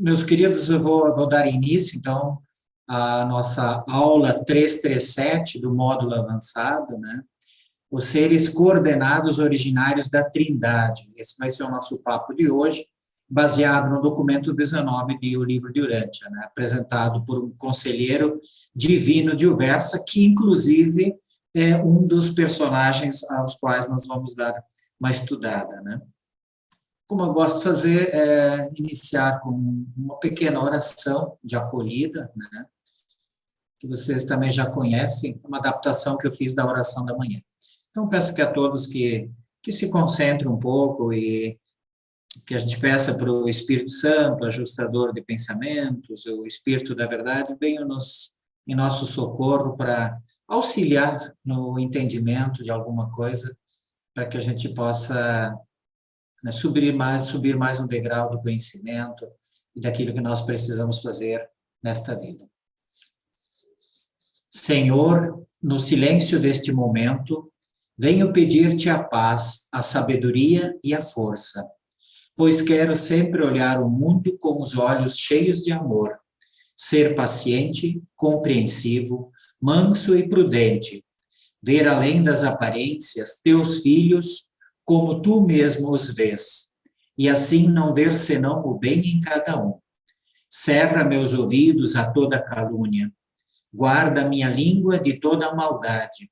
Meus queridos, eu vou dar início, então, à nossa aula 337 do módulo avançado, né? Os seres coordenados originários da Trindade. Esse vai ser o nosso papo de hoje, baseado no documento 19 do livro de Urântia, né? Apresentado por um conselheiro divino de Uversa, que, inclusive, é um dos personagens aos quais nós vamos dar uma estudada, né? Como eu gosto de fazer, é iniciar com uma pequena oração de acolhida, né? Que vocês também já conhecem, uma adaptação que eu fiz da oração da manhã. Então, peço que a todos que se concentrem um pouco e que a gente peça para o Espírito Santo, ajustador de pensamentos, o Espírito da Verdade, venha em nosso socorro para auxiliar no entendimento de alguma coisa, para que a gente possa, né, subir mais um degrau do conhecimento e daquilo que nós precisamos fazer nesta vida. Senhor, no silêncio deste momento, venho pedir-te a paz, a sabedoria e a força, pois quero sempre olhar o mundo com os olhos cheios de amor, ser paciente, compreensivo, manso e prudente, ver além das aparências teus filhos como tu mesmo os vês, e assim não ver senão o bem em cada um. Cerra meus ouvidos a toda calúnia, guarda minha língua de toda maldade,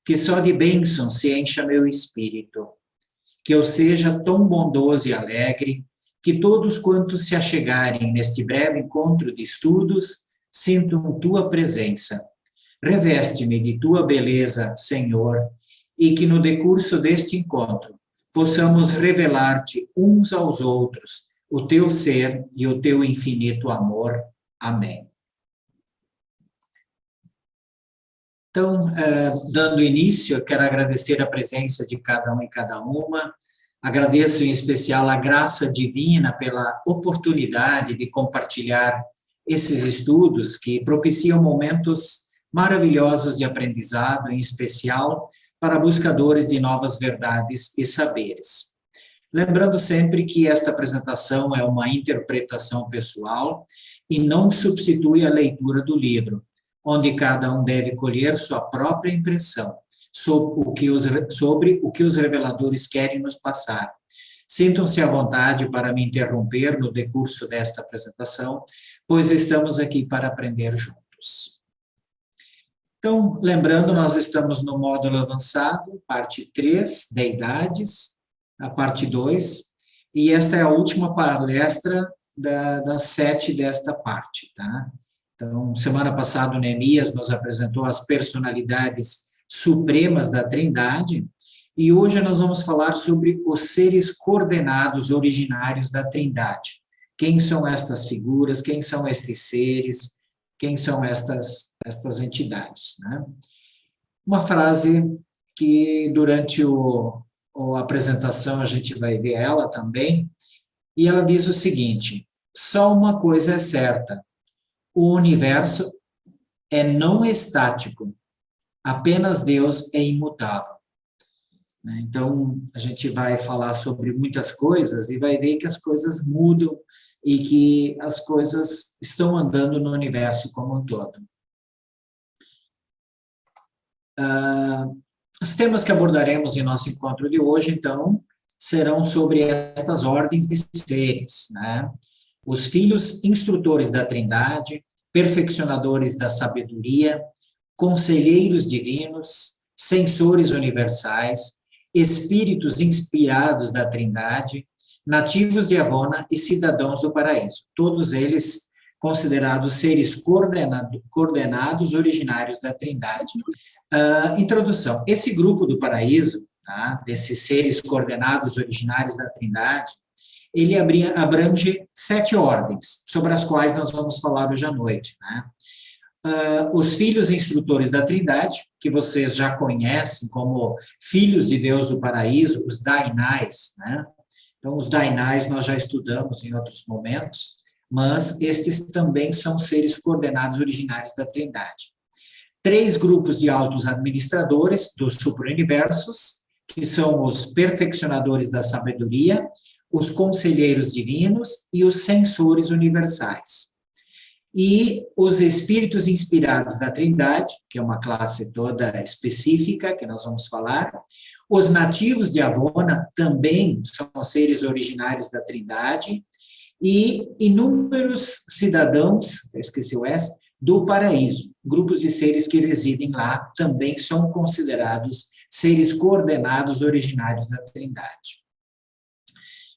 que só de bênção se encha meu espírito, que eu seja tão bondoso e alegre, que todos quantos se achegarem neste breve encontro de estudos, sintam tua presença. Reveste-me de tua beleza, Senhor, e que no decurso deste encontro possamos revelar-te uns aos outros o teu ser e o teu infinito amor. Amém. Então, dando início, eu quero agradecer a presença de cada um e cada uma, agradeço em especial a graça divina pela oportunidade de compartilhar esses estudos que propiciam momentos maravilhosos de aprendizado, em especial para buscadores de novas verdades e saberes. Lembrando sempre que esta apresentação é uma interpretação pessoal e não substitui a leitura do livro, onde cada um deve colher sua própria impressão sobre o que os reveladores querem nos passar. Sintam-se à vontade para me interromper no decurso desta apresentação, pois estamos aqui para aprender juntos. Então, lembrando, nós estamos no módulo avançado, parte 3, Deidades, a parte 2, e esta é a última palestra das 7 desta parte, tá? Então, semana passada, o Neemias nos apresentou as personalidades supremas da Trindade, e hoje nós vamos falar sobre os seres coordenados originários da Trindade. Quem são estas figuras, quem são estes seres, quem são estas entidades, né? Uma frase que durante a apresentação a gente vai ver ela também, e ela diz o seguinte: só uma coisa é certa, o universo é não estático, apenas Deus é imutável. Então, a gente vai falar sobre muitas coisas e vai ver que as coisas mudam e que as coisas estão andando no universo como um todo. Os temas que abordaremos em nosso encontro de hoje, então, serão sobre estas ordens de seres, né? Os filhos instrutores da Trindade, perfeccionadores da sabedoria, conselheiros divinos, censores universais, espíritos inspirados da Trindade, nativos de Avona e cidadãos do paraíso, todos eles considerados seres coordenados originários da Trindade. Introdução. Esse grupo do paraíso, tá, desses seres coordenados originários da Trindade, ele abrange 7 ordens, sobre as quais nós vamos falar hoje à noite, né? Os filhos instrutores da Trindade, que vocês já conhecem como filhos de Deus do paraíso, os Dainais, né? Então, os Dainais nós já estudamos em outros momentos, mas estes também são seres coordenados originários da Trindade. 3 grupos de altos administradores dos superuniversos, que são os perfeccionadores da sabedoria, os conselheiros divinos e os censores universais. E os espíritos inspirados da Trindade, que é uma classe toda específica, que nós vamos falar. Os nativos de Avona também são seres originários da Trindade. E inúmeros cidadãos, eu esqueci o S, do paraíso. Grupos de seres que residem lá também são considerados seres coordenados originários da Trindade.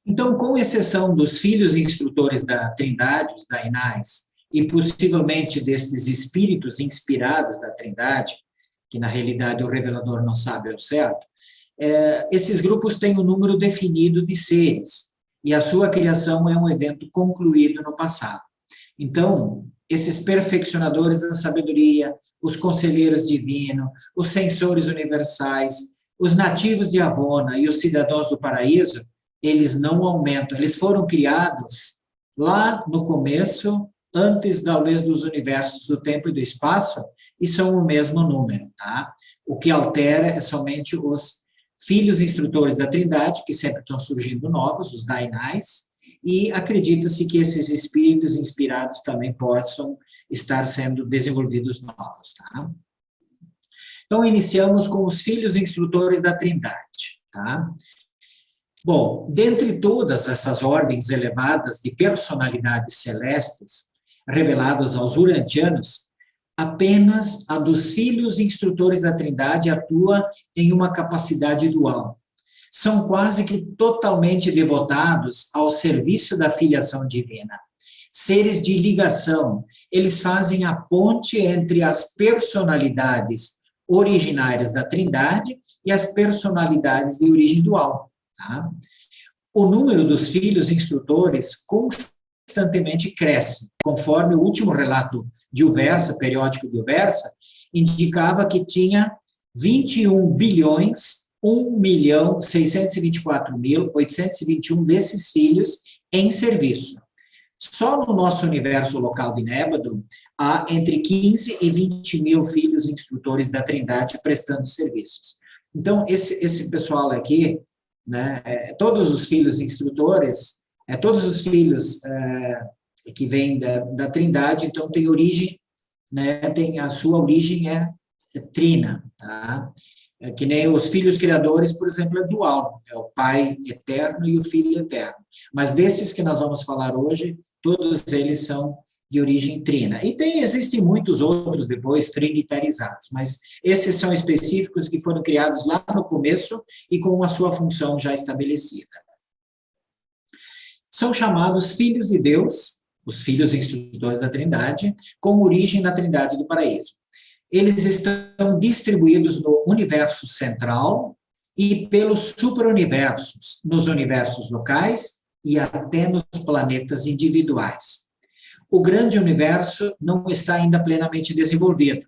Então, com exceção dos filhos instrutores da Trindade, os Dainais, e possivelmente destes espíritos inspirados da Trindade, que na realidade o revelador não sabe ao certo, esses grupos têm um número definido de seres, e a sua criação é um evento concluído no passado. Então, esses perfeccionadores da sabedoria, os conselheiros divinos, os censores universais, os nativos de Avona e os cidadãos do paraíso, eles não aumentam, eles foram criados lá no começo, antes da luz dos universos, do tempo e do espaço, e são o mesmo número, tá? O que altera é somente os filhos instrutores da Trindade, que sempre estão surgindo novos, os Dainais, e acredita-se que esses espíritos inspirados também possam estar sendo desenvolvidos novos, tá? Então, iniciamos com os filhos instrutores da Trindade, tá? Bom, dentre todas essas ordens elevadas de personalidades celestes, reveladas aos urantianos, apenas a dos filhos instrutores da Trindade atua em uma capacidade dual. São quase que totalmente devotados ao serviço da filiação divina. Seres de ligação, eles fazem a ponte entre as personalidades originárias da Trindade e as personalidades de origem dual. Tá? O número dos filhos instrutores constantemente cresce, conforme o último relato de Uversa, periódico de Uversa, indicava que tinha 21 bilhões, 1.624.821 desses filhos em serviço. Só no nosso universo local de Nébado, há entre 15 e 20 mil filhos instrutores da Trindade prestando serviços. Então, esse pessoal aqui, né, todos os filhos instrutores, todos os filhos que vêm da Trindade, então tem origem, né, tem a sua origem trina, tá? Que nem os filhos criadores, por exemplo, é dual, é o Pai eterno e o Filho eterno. Mas desses que nós vamos falar hoje, todos eles são de origem trina. E existem muitos outros depois trinitarizados, mas esses são específicos que foram criados lá no começo e com a sua função já estabelecida. São chamados filhos de Deus, os filhos instrutores da Trindade, com origem na Trindade do Paraíso. Eles estão distribuídos no universo central e pelos superuniversos, nos universos locais e até nos planetas individuais. O grande universo não está ainda plenamente desenvolvido.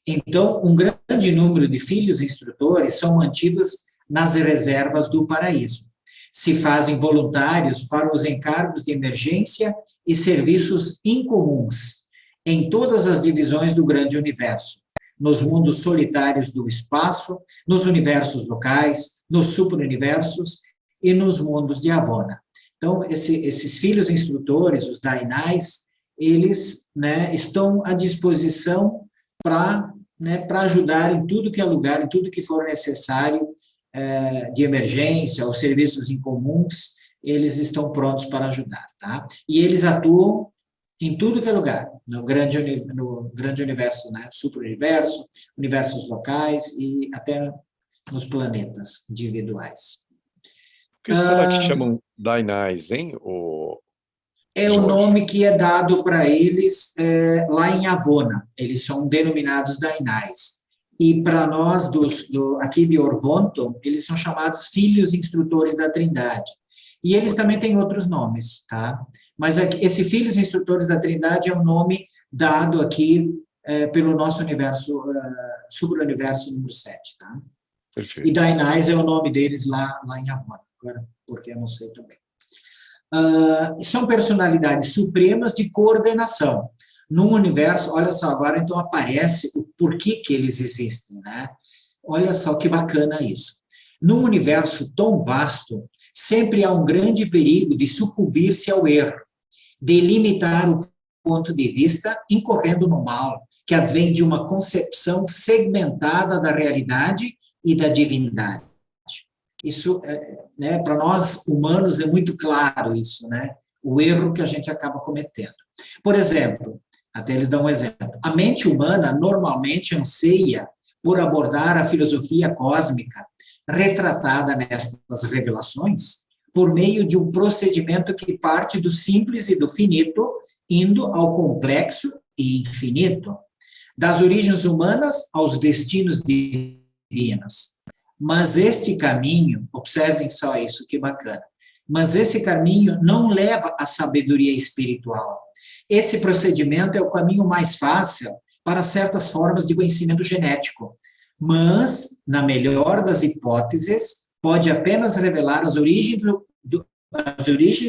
Então, um grande número de filhos instrutores são mantidos nas reservas do paraíso. Se fazem voluntários para os encargos de emergência e serviços incomuns em todas as divisões do grande universo, nos mundos solitários do espaço, nos universos locais, nos superuniversos e nos mundos de Avona. Então, esses filhos instrutores, os Dainais, eles, né, estão à disposição para ajudar em tudo que é lugar, em tudo que for necessário de emergência ou serviços incomuns, eles estão prontos para ajudar, tá? E eles atuam em tudo que é lugar, no grande universo, né, superuniverso, universos locais e até nos planetas individuais. Por que será que chamam Dainais, hein? É o nome que é dado para eles lá em Avona. Eles são denominados Dainais. E para nós, aqui de Orvonton, eles são chamados filhos instrutores da Trindade. E eles também têm outros nomes, tá? Mas esse filhos instrutores da Trindade é o nome dado aqui pelo nosso universo, superuniverso número 7, tá? Perfeito. E Dainais é o nome deles lá em Avona, agora, porque eu não sei também. São personalidades supremas de coordenação. Num universo, olha só, agora então aparece o porquê que eles existem, né? Olha só que bacana isso. Num universo tão vasto, sempre há um grande perigo de sucumbir-se ao erro, de limitar o ponto de vista, incorrendo no mal, que advém de uma concepção segmentada da realidade e da divindade. Isso, né, para nós humanos é muito claro isso, né? O erro que a gente acaba cometendo. Por exemplo, até eles dão um exemplo. A mente humana normalmente anseia por abordar a filosofia cósmica retratada nestas revelações por meio de um procedimento que parte do simples e do finito, indo ao complexo e infinito, das origens humanas aos destinos divinos. Mas este caminho, observem só isso, que bacana, mas esse caminho não leva à sabedoria espiritual. Esse procedimento é o caminho mais fácil para certas formas de conhecimento genético, mas, na melhor das hipóteses, pode apenas revelar as origens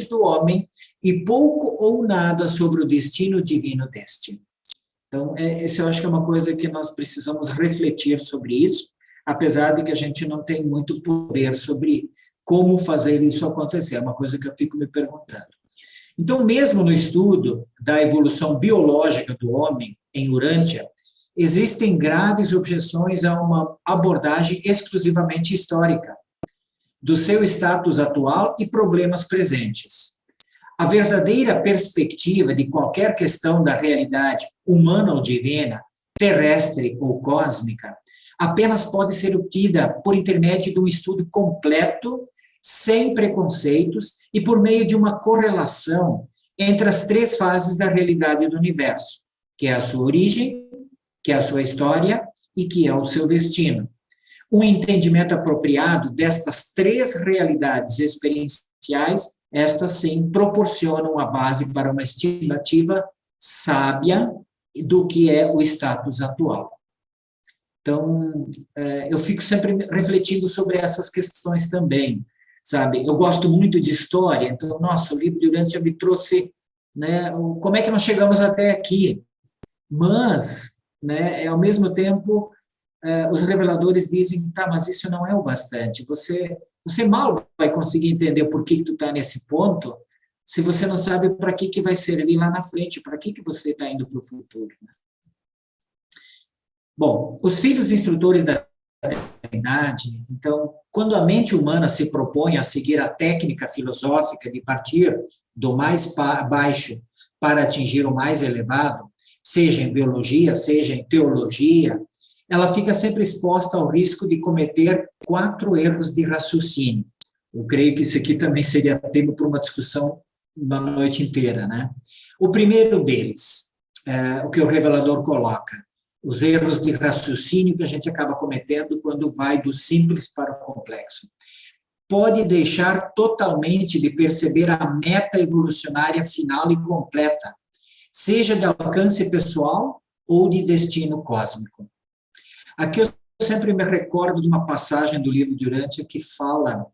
do homem e pouco ou nada sobre o destino divino deste. Então, esse eu acho que é uma coisa que nós precisamos refletir sobre isso, apesar de que a gente não tem muito poder sobre como fazer isso acontecer, é uma coisa que eu fico me perguntando. Então, mesmo no estudo da evolução biológica do homem em Urântia, existem graves objeções a uma abordagem exclusivamente histórica do seu status atual e problemas presentes. A verdadeira perspectiva de qualquer questão da realidade humana ou divina, terrestre ou cósmica, apenas pode ser obtida por intermédio de um estudo completo, sem preconceitos e por meio de uma correlação entre as três fases da realidade do universo, que é a sua origem, que é a sua história e que é o seu destino. Um entendimento apropriado destas três realidades experienciais, estas sim proporcionam a base para uma estimativa sábia do que é o status atual. Então, eu fico sempre refletindo sobre essas questões também, sabe? Eu gosto muito de história, então, nossa, o livro de Urântia me trouxe, né, como é que nós chegamos até aqui? Mas, né, ao mesmo tempo, os reveladores dizem, tá, mas isso não é o bastante, você mal vai conseguir entender por que tu está nesse ponto, se você não sabe para que vai servir lá na frente, para que você está indo para o futuro. Né? Bom, os filhos instrutores da divindade, então, quando a mente humana se propõe a seguir a técnica filosófica de partir do mais baixo para atingir o mais elevado, seja em biologia, seja em teologia, ela fica sempre exposta ao risco de cometer 4 erros de raciocínio. Eu creio que isso aqui também seria tema para uma discussão uma noite inteira, né? O primeiro deles, o que o revelador coloca, os erros de raciocínio que a gente acaba cometendo quando vai do simples para o complexo. Pode deixar totalmente de perceber a meta evolucionária final e completa, seja de alcance pessoal ou de destino cósmico. Aqui eu sempre me recordo de uma passagem do livro de Urântia que fala,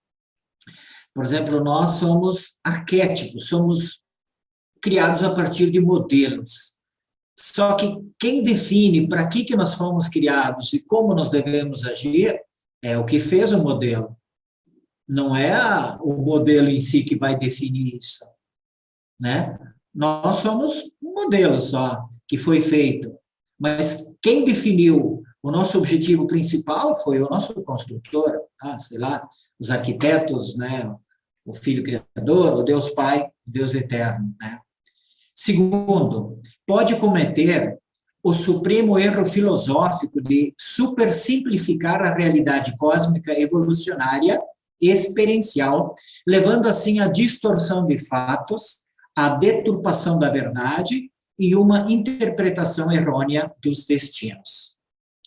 por exemplo, nós somos arquétipos, somos criados a partir de modelos. Só que quem define para que nós fomos criados e como nós devemos agir é o que fez o modelo. Não é o modelo em si que vai definir isso, né? Nós somos um modelo só que foi feito, mas quem definiu o nosso objetivo principal foi o nosso construtor, sei lá, os arquitetos, né? O Filho Criador, o Deus Pai, o Deus Eterno, né? Segundo, pode cometer o supremo erro filosófico de supersimplificar a realidade cósmica evolucionária e experiencial, levando assim à distorção de fatos, à deturpação da verdade e uma interpretação errônea dos destinos.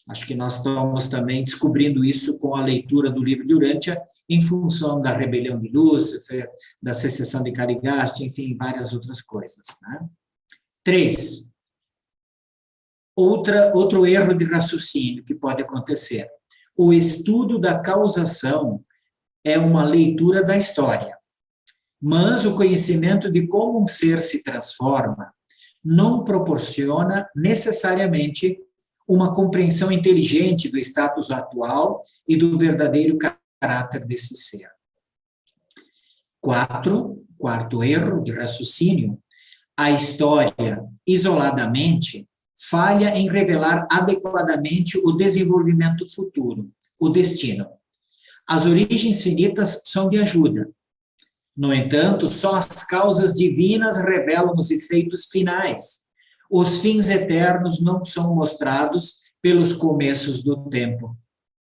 Acho que nós estamos também descobrindo isso com a leitura do livro de Urântia, em função da rebelião de Lúcifer, da secessão de Caligaste, enfim, várias outras coisas. Né? 3. Outro erro de raciocínio que pode acontecer. O estudo da causação é uma leitura da história, mas o conhecimento de como um ser se transforma não proporciona necessariamente uma compreensão inteligente do status atual e do verdadeiro caráter desse ser. Quarto erro de raciocínio, a história, isoladamente, falha em revelar adequadamente o desenvolvimento futuro, o destino. As origens finitas são de ajuda. No entanto, só as causas divinas revelam os efeitos finais. Os fins eternos não são mostrados pelos começos do tempo.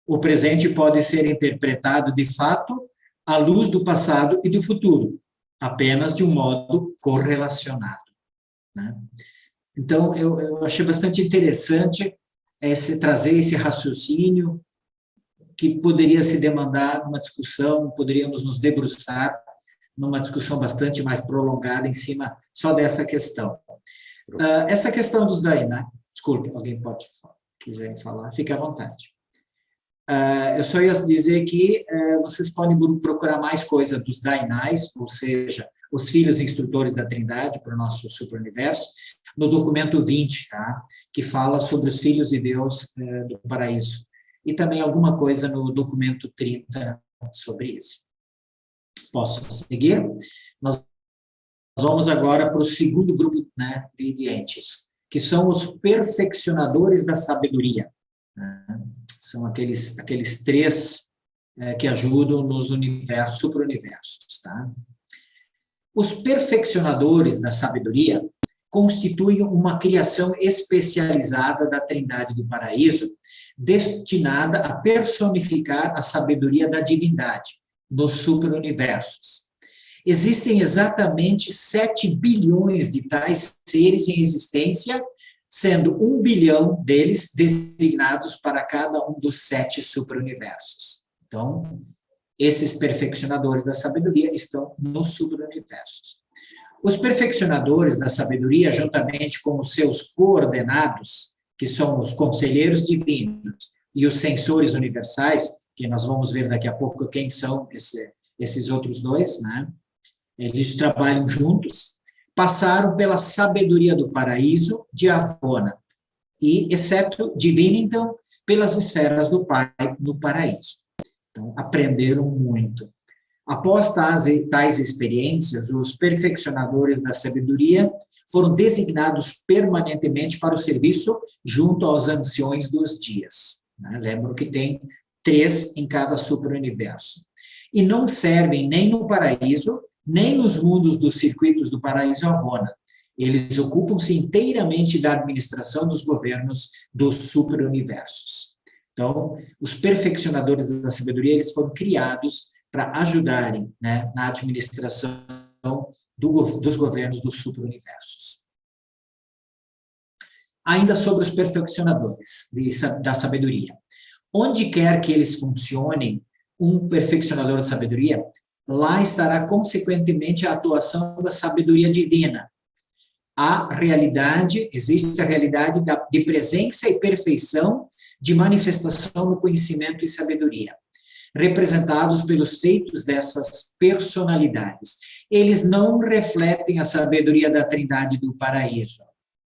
O presente pode ser interpretado, de fato, à luz do passado e do futuro, apenas de um modo correlacionado. Né? Então, eu achei bastante interessante trazer esse raciocínio que poderia se demandar numa discussão, poderíamos nos debruçar numa discussão bastante mais prolongada em cima só dessa questão. Essa questão dos Dainai, desculpe, alguém pode quiser falar, fique à vontade. Eu só ia dizer que vocês podem procurar mais coisa dos Dainais, ou seja, os filhos instrutores da Trindade para o nosso superuniverso, no documento 20, tá? Que fala sobre os filhos de Deus do paraíso. E também alguma coisa no documento 30 sobre isso. Posso seguir? Nós vamos agora para o segundo grupo, né, de entes, que são os perfeccionadores da sabedoria. Né? São aqueles três que ajudam nos super-universos. Tá? Os perfeccionadores da sabedoria constituem uma criação especializada da Trindade do Paraíso, destinada a personificar a sabedoria da divindade nos superuniversos. Existem exatamente 7 bilhões de tais seres em existência, sendo 1 bilhão deles designados para cada um dos 7 superuniversos. Então, esses perfeccionadores da sabedoria estão nos superuniversos. Os perfeccionadores da sabedoria, juntamente com os seus coordenados, que são os conselheiros divinos e os censores universais, que nós vamos ver daqui a pouco quem são esses outros dois, né? Eles trabalham juntos, passaram pela sabedoria do paraíso de Avona, e, exceto divina, então, pelas esferas do Pai no paraíso. Então, aprenderam muito. Após tais experiências, os perfeccionadores da sabedoria foram designados permanentemente para o serviço junto aos anciões dos dias. Né? Lembro que tem 3 em cada superuniverso. E não servem nem no paraíso, nem nos mundos dos circuitos do paraíso Avona. Eles ocupam-se inteiramente da administração dos governos dos superuniversos. Então, os perfeccionadores da sabedoria, eles foram criados para ajudarem, né, na administração dos governos dos superuniversos. Ainda sobre os perfeccionadores da sabedoria. Onde quer que eles funcionem, um perfeccionador da sabedoria, lá estará, consequentemente, a atuação da sabedoria divina. Existe a realidade de presença e perfeição de manifestação no conhecimento e sabedoria, representados pelos feitos dessas personalidades. Eles não refletem a sabedoria da Trindade do Paraíso.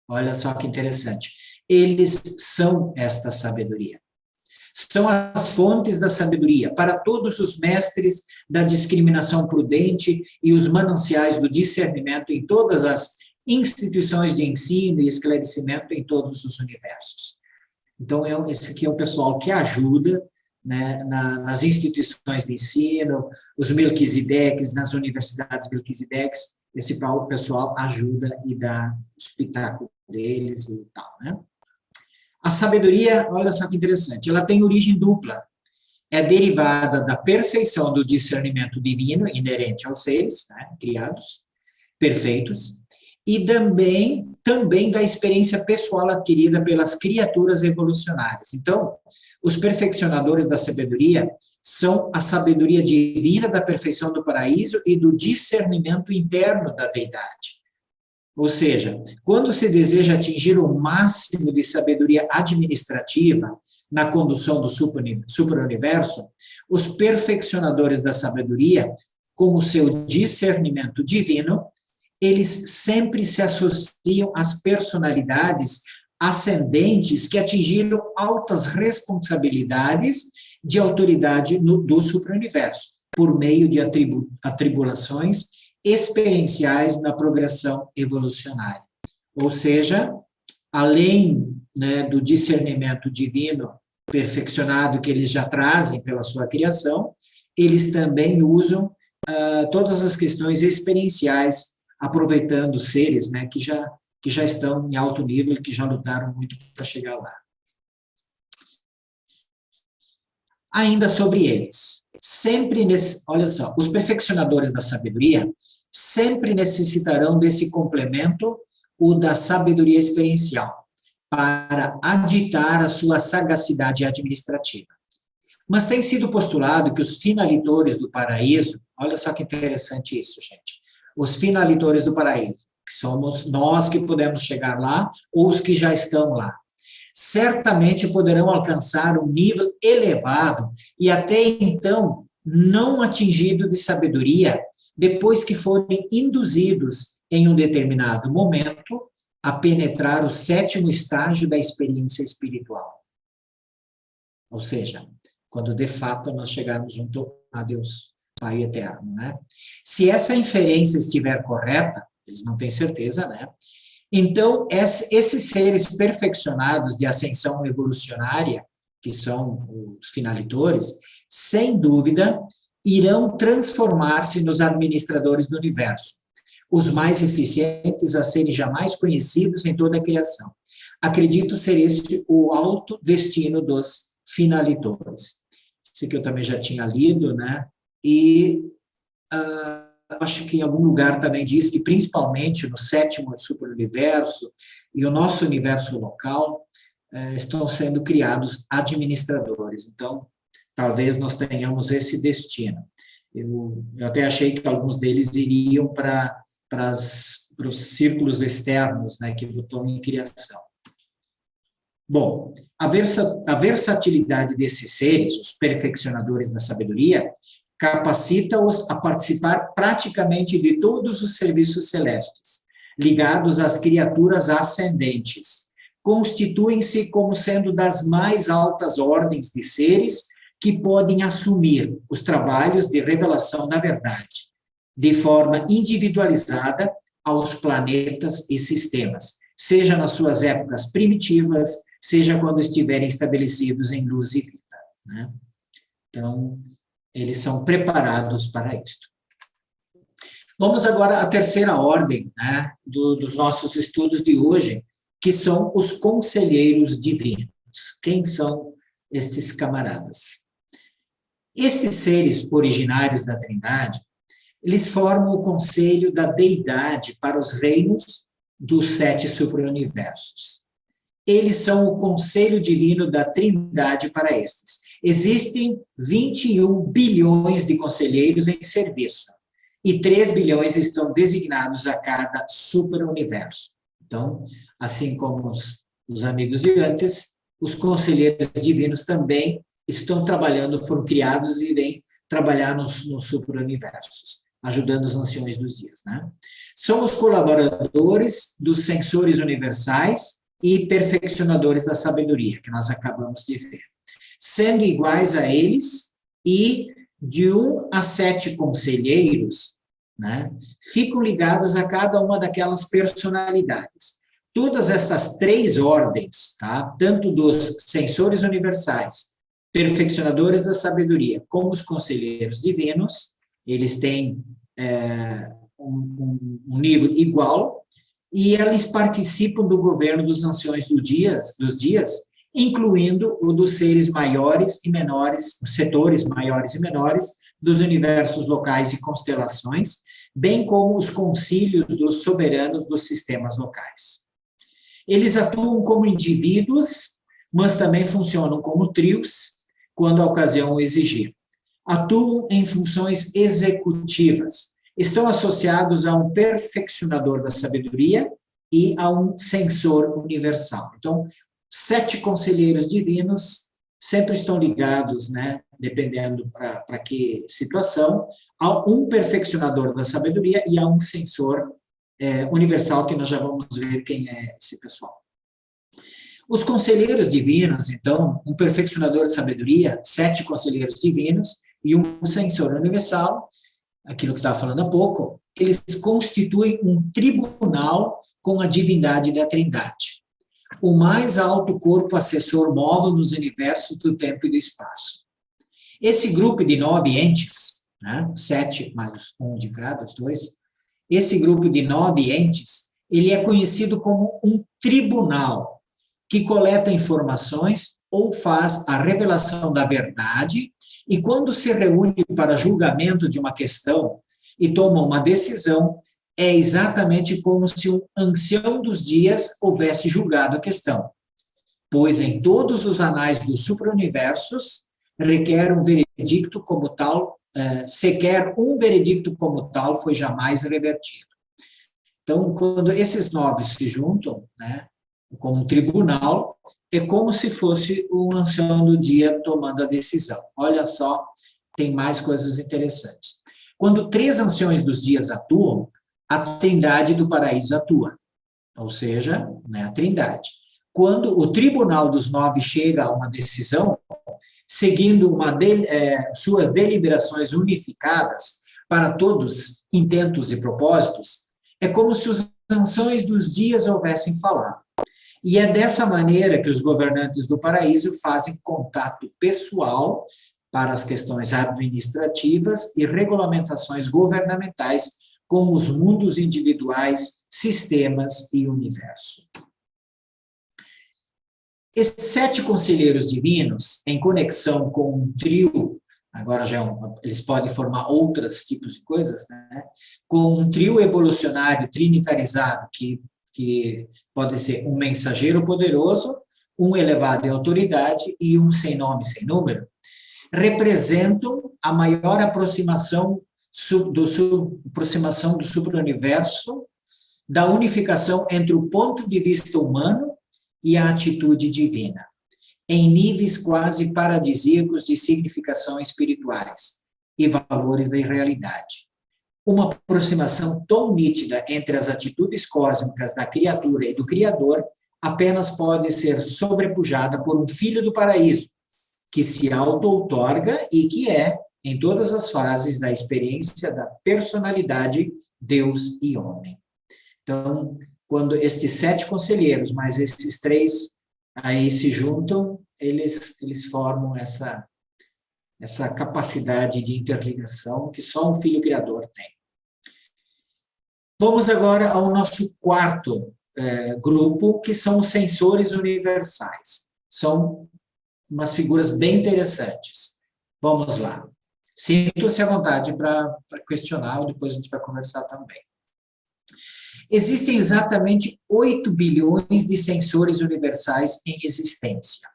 Olha só que interessante. Eles são esta sabedoria. São as fontes da sabedoria para todos os mestres da discriminação prudente e os mananciais do discernimento em todas as instituições de ensino e esclarecimento em todos os universos. Então, esse aqui é o pessoal que ajuda, né, nas instituições de ensino, os Melquisedeques, nas universidades Melquisedeques, esse pessoal ajuda e dá o espetáculo deles e tal, né? A sabedoria, olha só que interessante, ela tem origem dupla. É derivada da perfeição do discernimento divino inerente aos seres, né, criados, perfeitos, e também da experiência pessoal adquirida pelas criaturas evolucionárias. Então, os perfeccionadores da sabedoria são a sabedoria divina da perfeição do paraíso e do discernimento interno da deidade. Ou seja, quando se deseja atingir o máximo de sabedoria administrativa na condução do superuniverso, os perfeccionadores da sabedoria, com o seu discernimento divino, eles sempre se associam às personalidades ascendentes que atingiram altas responsabilidades de autoridade do superuniverso. por meio de atribulações experienciais na progressão evolucionária. Ou seja, além, né, do discernimento divino perfeccionado que eles já trazem pela sua criação, eles também usam todas as questões experienciais, aproveitando seres, né, que já estão em alto nível e que já lutaram muito para chegar lá. Ainda sobre eles, olha só, os perfeccionadores da sabedoria sempre necessitarão desse complemento, o da sabedoria experiencial, para aditar a sua sagacidade administrativa. Mas tem sido postulado que os finalitores do paraíso, olha só que interessante isso, gente, os finalitores do paraíso, que somos nós que podemos chegar lá, ou os que já estão lá, certamente poderão alcançar um nível elevado e até então não atingido de sabedoria, depois que forem induzidos em um determinado momento a penetrar o 7º estágio da experiência espiritual. Ou seja, quando de fato nós chegarmos junto a Deus, Pai Eterno, né? Se essa inferência estiver correta, eles não têm certeza, né? Então, esses seres perfeccionados de ascensão evolucionária, que são os finalitores, sem dúvida, irão transformar-se nos administradores do universo, os mais eficientes a serem jamais conhecidos em toda a criação. Acredito ser esse o alto destino dos finalitores. Isso aqui eu também já tinha lido, né? E acho que em algum lugar também diz que, principalmente no 7º superuniverso e o nosso universo local, estão sendo criados administradores. Então, talvez nós tenhamos esse destino. Eu até achei que alguns deles iriam para os círculos externos, né, que estão em criação. Bom, a versatilidade desses seres, os perfeccionadores da sabedoria, capacita-os a participar praticamente de todos os serviços celestes, ligados às criaturas ascendentes. Constituem-se como sendo das mais altas ordens de seres que podem assumir os trabalhos de revelação da verdade, de forma individualizada aos planetas e sistemas, seja nas suas épocas primitivas, seja quando estiverem estabelecidos em luz e vida, né? Então, eles são preparados para isto. Vamos agora à terceira ordem, né, dos nossos estudos de hoje, que são os conselheiros divinos. Quem são estes camaradas? Estes seres originários da Trindade, eles formam o conselho da deidade para os reinos dos 7 superuniversos. Eles são o conselho divino da Trindade para estes. Existem 21 bilhões de conselheiros em serviço, e 3 bilhões estão designados a cada superuniverso. Então, assim como os amigos de antes, os conselheiros divinos também estão trabalhando, foram criados e vêm trabalhar nos superuniversos, ajudando os anciões dos dias, né? São os colaboradores dos sensores universais e perfeccionadores da sabedoria, que nós acabamos de ver. Sendo iguais a eles, e de 1 a 7 conselheiros, né, ficam ligados a cada uma daquelas personalidades. Todas essas 3 ordens, tá, tanto dos sensores universais, perfeccionadores da sabedoria, como os conselheiros divinos, eles têm um nível igual, e eles participam do governo dos anciões dos dias, incluindo o dos seres maiores e menores, os setores maiores e menores dos universos locais e constelações, bem como os concílios dos soberanos dos sistemas locais. Eles atuam como indivíduos, mas também funcionam como trios, quando a ocasião o exigir. Atuam em funções executivas, estão associados a um perfeccionador da sabedoria e a um censor universal. Então, 7 conselheiros divinos sempre estão ligados, né, dependendo para que situação, a um perfeccionador da sabedoria e a um censor universal, que nós já vamos ver quem é esse pessoal. Os conselheiros divinos, então, um perfeccionador de sabedoria, 7 conselheiros divinos e um censor universal, aquilo que estava falando há pouco, eles constituem um tribunal com a divindade da Trindade, o mais alto corpo assessor móvel nos universos do tempo e do espaço. Esse grupo de 9 entes, né, 7 mais um de cada, os dois, esse grupo de 9 entes, ele é conhecido como um tribunal, que coleta informações ou faz a revelação da verdade, e quando se reúne para julgamento de uma questão e toma uma decisão, é exatamente como se um ancião dos dias houvesse julgado a questão, pois em todos os anais dos suprauniversos requer um veredicto como tal, sequer um veredicto como tal foi jamais revertido. Então, quando esses 9 se juntam, né, como um tribunal, é como se fosse um ancião do dia tomando a decisão. Olha só, tem mais coisas interessantes. Quando 3 anciões dos dias atuam, a Trindade do paraíso atua, ou seja, né, a Trindade. Quando o tribunal dos 9 chega a uma decisão, seguindo suas deliberações unificadas para todos intentos e propósitos, é como se os anciões dos dias houvessem falado. E é dessa maneira que os governantes do paraíso fazem contato pessoal para as questões administrativas e regulamentações governamentais com os mundos individuais, sistemas e universo. Esses 7 conselheiros divinos, em conexão com um trio, agora já eles podem formar outros tipos de coisas, né? Com um trio evolucionário trinitarizado, que pode ser um mensageiro poderoso, um elevado em autoridade e um sem nome, sem número, representam a maior aproximação do supra-universo, da unificação entre o ponto de vista humano e a atitude divina, em níveis quase paradisíacos de significação espirituais e valores da realidade. Uma aproximação tão nítida entre as atitudes cósmicas da criatura e do Criador apenas pode ser sobrepujada por um filho do paraíso, que se auto-outorga e que é, em todas as fases da experiência da personalidade, Deus e homem. Então, quando estes 7 conselheiros, mais esses 3 aí se juntam, eles formam essa capacidade de interligação que só um filho criador tem. Vamos agora ao nosso quarto grupo, que são os sensores universais. São umas figuras bem interessantes. Vamos lá. Sintam-se à vontade para questionar, depois a gente vai conversar também. Existem exatamente 8 bilhões de sensores universais em existência.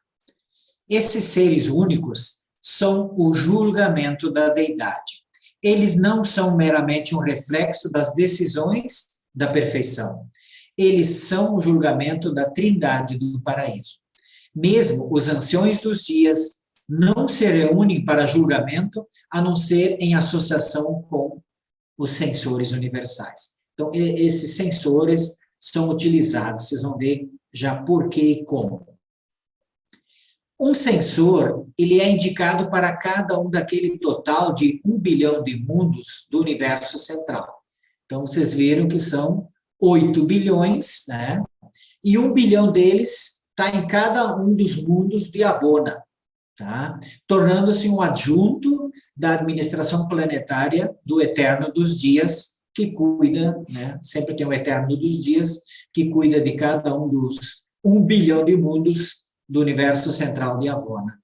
Esses seres únicos são o julgamento da deidade. Eles não são meramente um reflexo das decisões da perfeição. Eles são o julgamento da Trindade do paraíso. Mesmo os anciões dos dias não se reúnem para julgamento, a não ser em associação com os sensores universais. Então, esses sensores são utilizados, vocês vão ver já por quê e como. Um sensor, ele é indicado para cada um daquele total de 1 bilhão de mundos do universo central. Então, vocês viram que são 8 bilhões, né? E 1 bilhão deles está em cada um dos mundos de Avona, tá? Tornando-se um adjunto da administração planetária do Eterno dos Dias, que cuida, né? Sempre tem o Eterno dos Dias, que cuida de cada um dos 1 bilhão de mundos do universo central de Avona.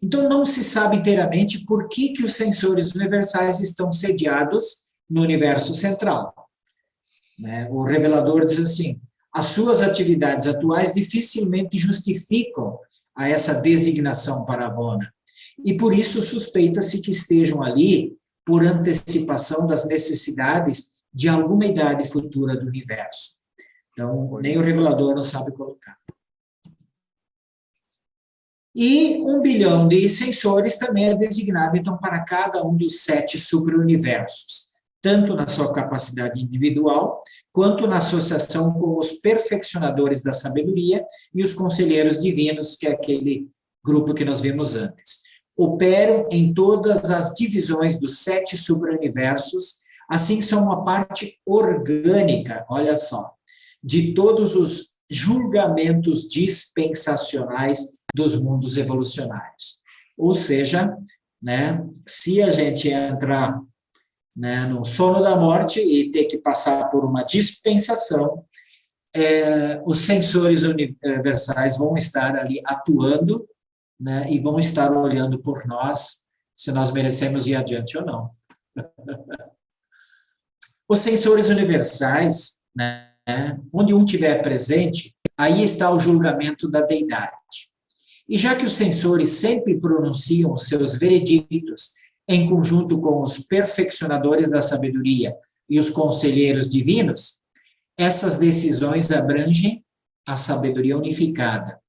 Então, não se sabe inteiramente por que os sensores universais estão sediados no universo central. Né? O revelador diz assim: as suas atividades atuais dificilmente justificam a essa designação para Avona, e por isso suspeita-se que estejam ali por antecipação das necessidades de alguma idade futura do universo. Então, nem o revelador não sabe colocar. E 1 bilhão de sensores também é designado, então, para cada um dos 7 superuniversos, tanto na sua capacidade individual, quanto na associação com os perfeccionadores da sabedoria e os conselheiros divinos, que é aquele grupo que nós vimos antes. operam em todas as divisões dos 7 subuniversos, assim são uma parte orgânica, olha só, de todos os julgamentos dispensacionais dos mundos evolucionários. Ou seja, né, se a gente entrar, né, no sono da morte e ter que passar por uma dispensação, os sensores universais vão estar ali atuando, né, e vão estar olhando por nós, se nós merecemos ir adiante ou não. Os sensores universais, né, onde um tiver presente, aí está o julgamento da deidade. E já que os sensores sempre pronunciam os seus veredictos em conjunto com os perfeccionadores da sabedoria e os conselheiros divinos, essas decisões abrangem a sabedoria unificada,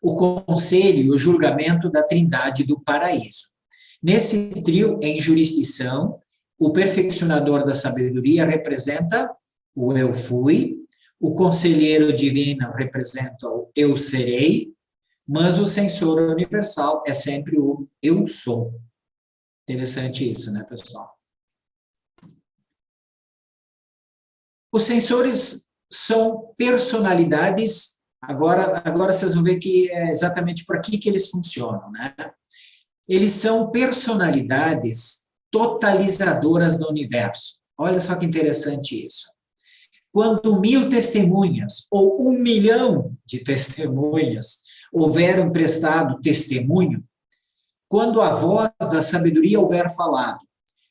o conselho e o julgamento da Trindade do Paraíso. Nesse trio em jurisdição, o perfeccionador da sabedoria representa o eu fui, o conselheiro divino representa o eu serei, mas o sensor universal é sempre o eu sou. Interessante isso, né, pessoal? Os sensores são personalidades, agora vocês vão ver que é exatamente por aqui que eles funcionam, né? Eles são personalidades totalizadoras do universo. Olha só que interessante isso. Quando 1000 testemunhas, ou 1 milhão de testemunhas, houveram prestado testemunho, quando a voz da sabedoria houver falado,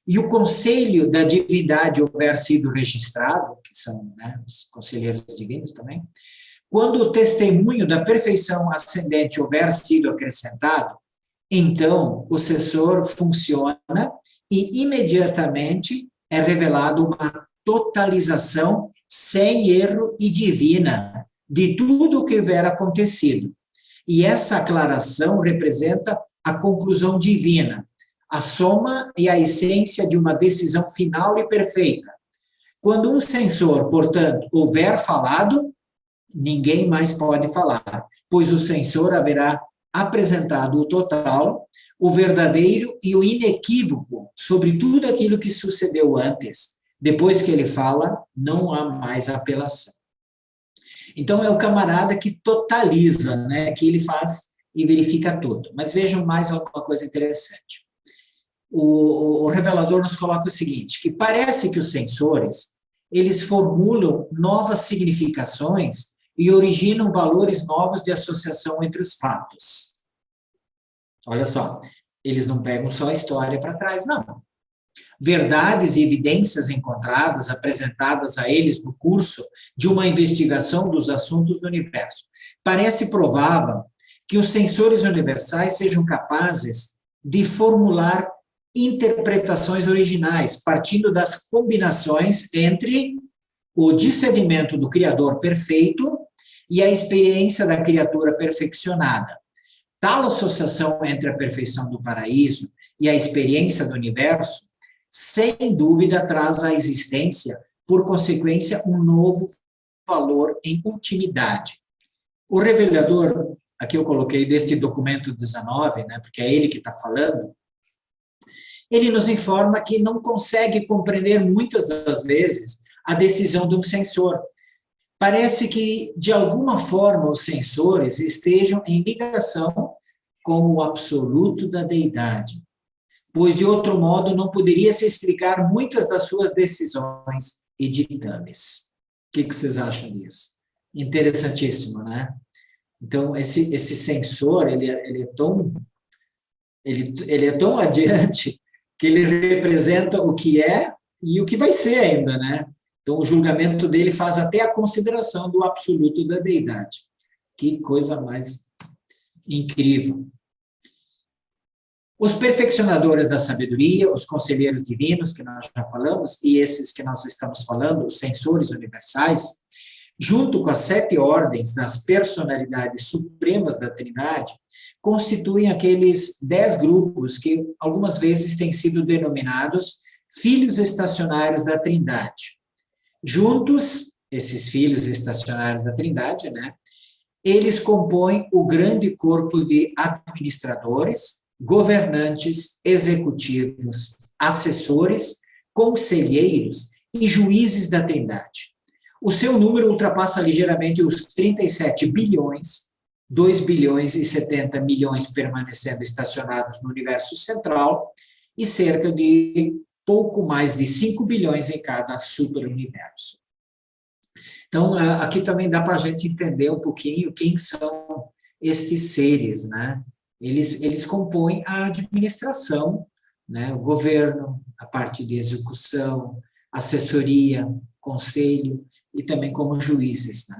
e o conselho da divindade houver sido registrado, que são, né, os conselheiros divinos também, quando o testemunho da perfeição ascendente houver sido acrescentado, então o sensor funciona e imediatamente é revelado uma totalização sem erro e divina de tudo o que houver acontecido. E essa aclaração representa a conclusão divina, a soma e a essência de uma decisão final e perfeita. Quando um sensor, portanto, houver falado, ninguém mais pode falar, pois o sensor haverá apresentado o total, o verdadeiro e o inequívoco sobre tudo aquilo que sucedeu antes. Depois que ele fala, não há mais apelação. Então, é o camarada que totaliza, né, que ele faz e verifica tudo. Mas vejam mais alguma coisa interessante. O revelador nos coloca o seguinte, que parece que os sensores, eles formulam novas significações e originam valores novos de associação entre os fatos. Olha só, eles não pegam só a história para trás, não. Verdades e evidências encontradas, apresentadas a eles no curso de uma investigação dos assuntos do universo. Parece provável que os sensores universais sejam capazes de formular interpretações originais, partindo das combinações entre o discernimento do Criador perfeito e a experiência da criatura perfeccionada. Tal associação entre a perfeição do paraíso e a experiência do universo, sem dúvida, traz à existência, por consequência, um novo valor em ultimidade. O revelador, aqui eu coloquei deste documento 19, né, porque é ele que está falando, ele nos informa que não consegue compreender muitas das vezes a decisão de um sensor. Parece que, de alguma forma, os sensores estejam em ligação com o absoluto da deidade, pois, de outro modo, não poderia se explicar muitas das suas decisões e ditames. O que vocês acham disso? Interessantíssimo, né? Então, esse sensor, ele é tão adiante que ele representa o que é e o que vai ser ainda, né? Então, o julgamento dele faz até a consideração do absoluto da deidade. Que coisa mais incrível. Os perfeccionadores da sabedoria, os conselheiros divinos, que nós já falamos, e esses que nós estamos falando, os sensores universais, junto com as 7 ordens das personalidades supremas da Trindade, constituem aqueles 10 grupos que algumas vezes têm sido denominados filhos estacionários da Trindade. Juntos, esses filhos estacionários da Trindade, né, eles compõem o grande corpo de administradores, governantes, executivos, assessores, conselheiros e juízes da Trindade. O seu número ultrapassa ligeiramente os 37 bilhões, 2 bilhões e 70 milhões permanecendo estacionados no universo central e cerca de pouco mais de 5 bilhões em cada superuniverso. Então, aqui também dá para a gente entender um pouquinho quem são estes seres, né? Eles compõem a administração, né? O governo, a parte de execução, assessoria, conselho e também como juízes, né?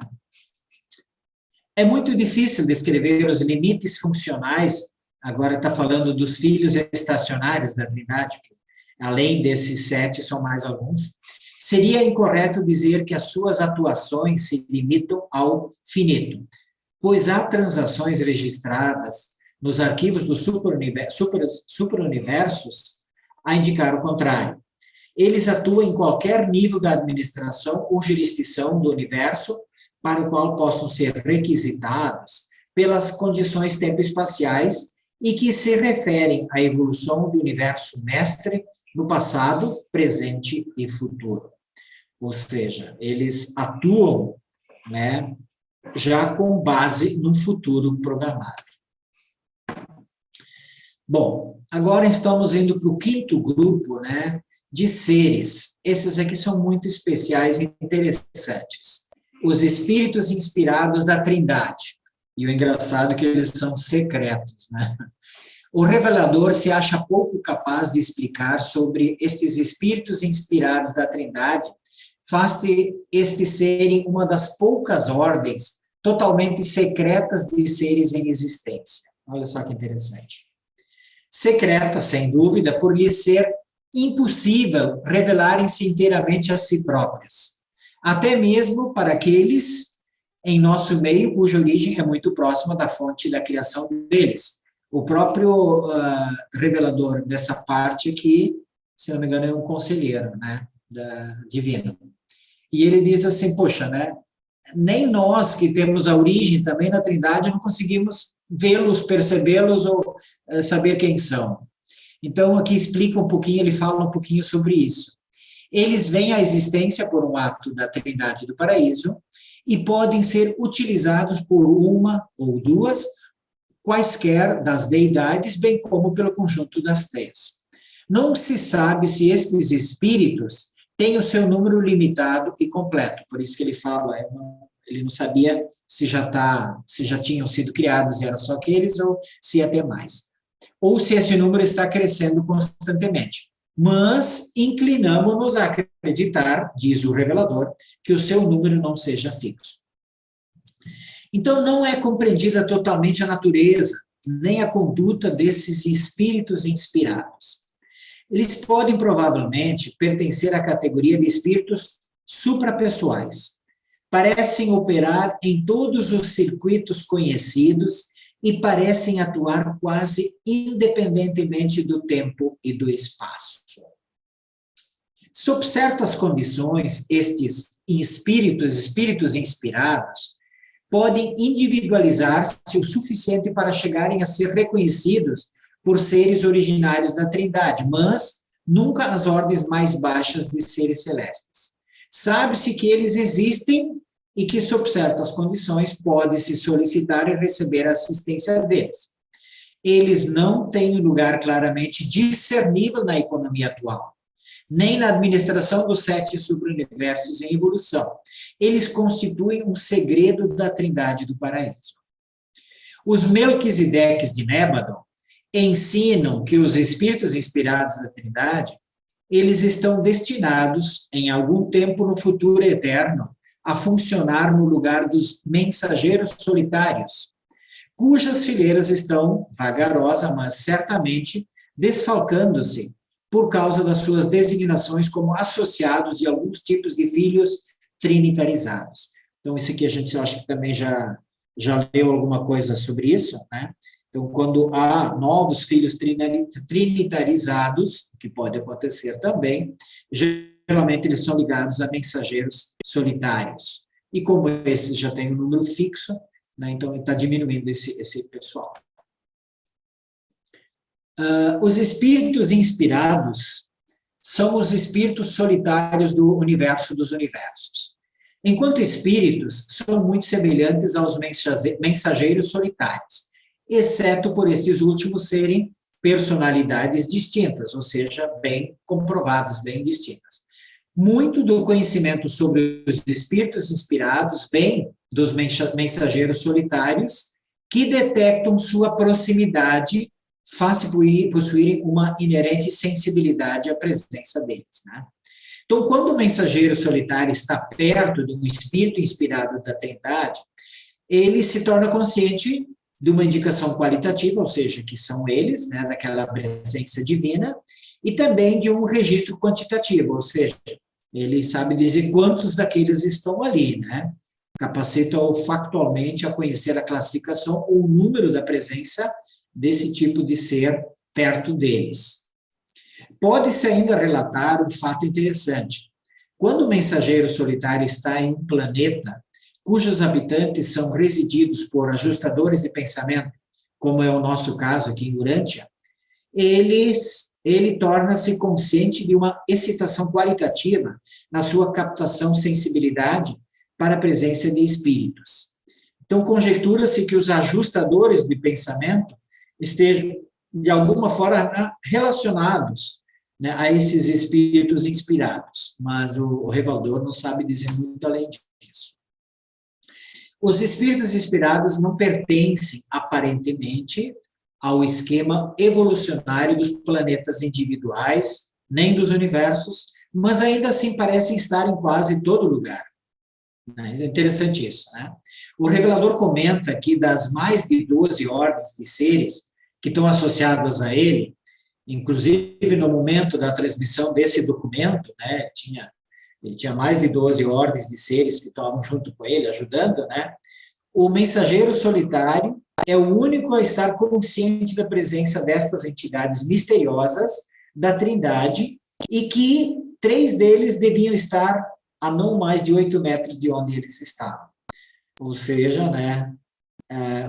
É muito difícil descrever os limites funcionais, agora está falando dos filhos estacionários da Trindade, que além desses 7 são mais alguns. Seria incorreto dizer que as suas atuações se limitam ao finito, pois há transações registradas nos arquivos dos superuniversos a indicar o contrário. Eles atuam em qualquer nível da administração ou jurisdição do universo para o qual possam ser requisitados pelas condições tempo-espaciais e que se referem à evolução do universo mestre no passado, presente e futuro. Ou seja, eles atuam, né, já com base no futuro programado. Bom, agora estamos indo para o 5º grupo, né, de seres. Esses aqui são muito especiais e interessantes. Os espíritos inspirados da Trindade. E o engraçado é que eles são secretos, né? O revelador se acha pouco capaz de explicar sobre estes espíritos inspirados da Trindade, faz-te estes serem uma das poucas ordens totalmente secretas de seres em existência. Olha só que interessante. Secreta, sem dúvida, por lhe ser impossível revelarem-se inteiramente a si próprios, até mesmo para aqueles em nosso meio cuja origem é muito próxima da fonte da criação deles. O próprio revelador dessa parte aqui, se não me engano, é um conselheiro, né, divino. E ele diz assim, poxa, né, nem nós que temos a origem também na Trindade não conseguimos vê-los, percebê-los ou saber quem são. Então, aqui explica um pouquinho, ele fala um pouquinho sobre isso. Eles vêm à existência por um ato da Trindade do Paraíso e podem ser utilizados por uma ou duas, quaisquer das deidades, bem como pelo conjunto das três. Não se sabe se estes espíritos têm o seu número limitado e completo, por isso que ele fala, ele não sabia se já tinham sido criados e era só aqueles, ou se ia ter mais. Ou se esse número está crescendo constantemente. Mas inclinamos-nos a acreditar, diz o revelador, que o seu número não seja fixo. Então, não é compreendida totalmente a natureza, nem a conduta desses espíritos inspirados. Eles podem, provavelmente, pertencer à categoria de espíritos suprapessoais. Parecem operar em todos os circuitos conhecidos e parecem atuar quase independentemente do tempo e do espaço. Sob certas condições, estes espíritos inspirados podem individualizar-se o suficiente para chegarem a ser reconhecidos por seres originários da Trindade, mas nunca as ordens mais baixas de seres celestes. Sabe-se que eles existem e que, sob certas condições, pode-se solicitar e receber a assistência deles. Eles não têm lugar claramente discernível na economia atual, nem na administração dos 7 subuniversos em evolução. Eles constituem um segredo da Trindade do Paraíso. Os Melquisedeques de Nébadon ensinam que os espíritos inspirados da Trindade, eles estão destinados, em algum tempo no futuro eterno, a funcionar no lugar dos mensageiros solitários, cujas fileiras estão, vagarosa, mas certamente, desfalcando-se por causa das suas designações como associados de alguns tipos de filhos trinitarizados. Então, isso aqui a gente acha que também já leu alguma coisa sobre isso, né? Então, quando há novos filhos trinitarizados, que pode acontecer também, geralmente eles são ligados a mensageiros solitários. E como esses já têm um número fixo, né, então está diminuindo esse pessoal. Os espíritos inspirados são os espíritos solitários do universo dos universos. Enquanto espíritos, são muito semelhantes aos mensageiros solitários, exceto por estes últimos serem personalidades distintas, ou seja, bem comprovadas, bem distintas. Muito do conhecimento sobre os espíritos inspirados vem dos mensageiros solitários, que detectam sua proximidade, faz possuírem uma inerente sensibilidade à presença deles, né? Então, quando o mensageiro solitário está perto de um espírito inspirado da Trindade, ele se torna consciente de uma indicação qualitativa, ou seja, que são eles, né, daquela presença divina, e também de um registro quantitativo, ou seja, ele sabe dizer quantos daqueles estão ali, né? Capacita-o factualmente a conhecer a classificação ou o número da presença desse tipo de ser perto deles. Pode-se ainda relatar um fato interessante. Quando o mensageiro solitário está em um planeta cujos habitantes são resididos por ajustadores de pensamento, como é o nosso caso aqui em Urântia, ele torna-se consciente de uma excitação qualitativa na sua captação sensibilidade para a presença de espíritos. Então, conjectura-se que os ajustadores de pensamento estejam, de alguma forma, relacionados, né, a esses espíritos inspirados, mas o revelador não sabe dizer muito além disso. Os espíritos inspirados não pertencem, aparentemente, ao esquema evolucionário dos planetas individuais, nem dos universos, mas ainda assim parecem estar em quase todo lugar. É interessante isso, né? O revelador comenta que das mais de 12 ordens de seres que estão associadas a ele, inclusive no momento da transmissão desse documento, né, ele tinha mais de 12 ordens de seres que estavam junto com ele, ajudando, né? O mensageiro solitário é o único a estar consciente da presença destas entidades misteriosas da Trindade e que 3 deles deviam estar a não mais de 8 metros de onde eles estavam. Ou seja, né,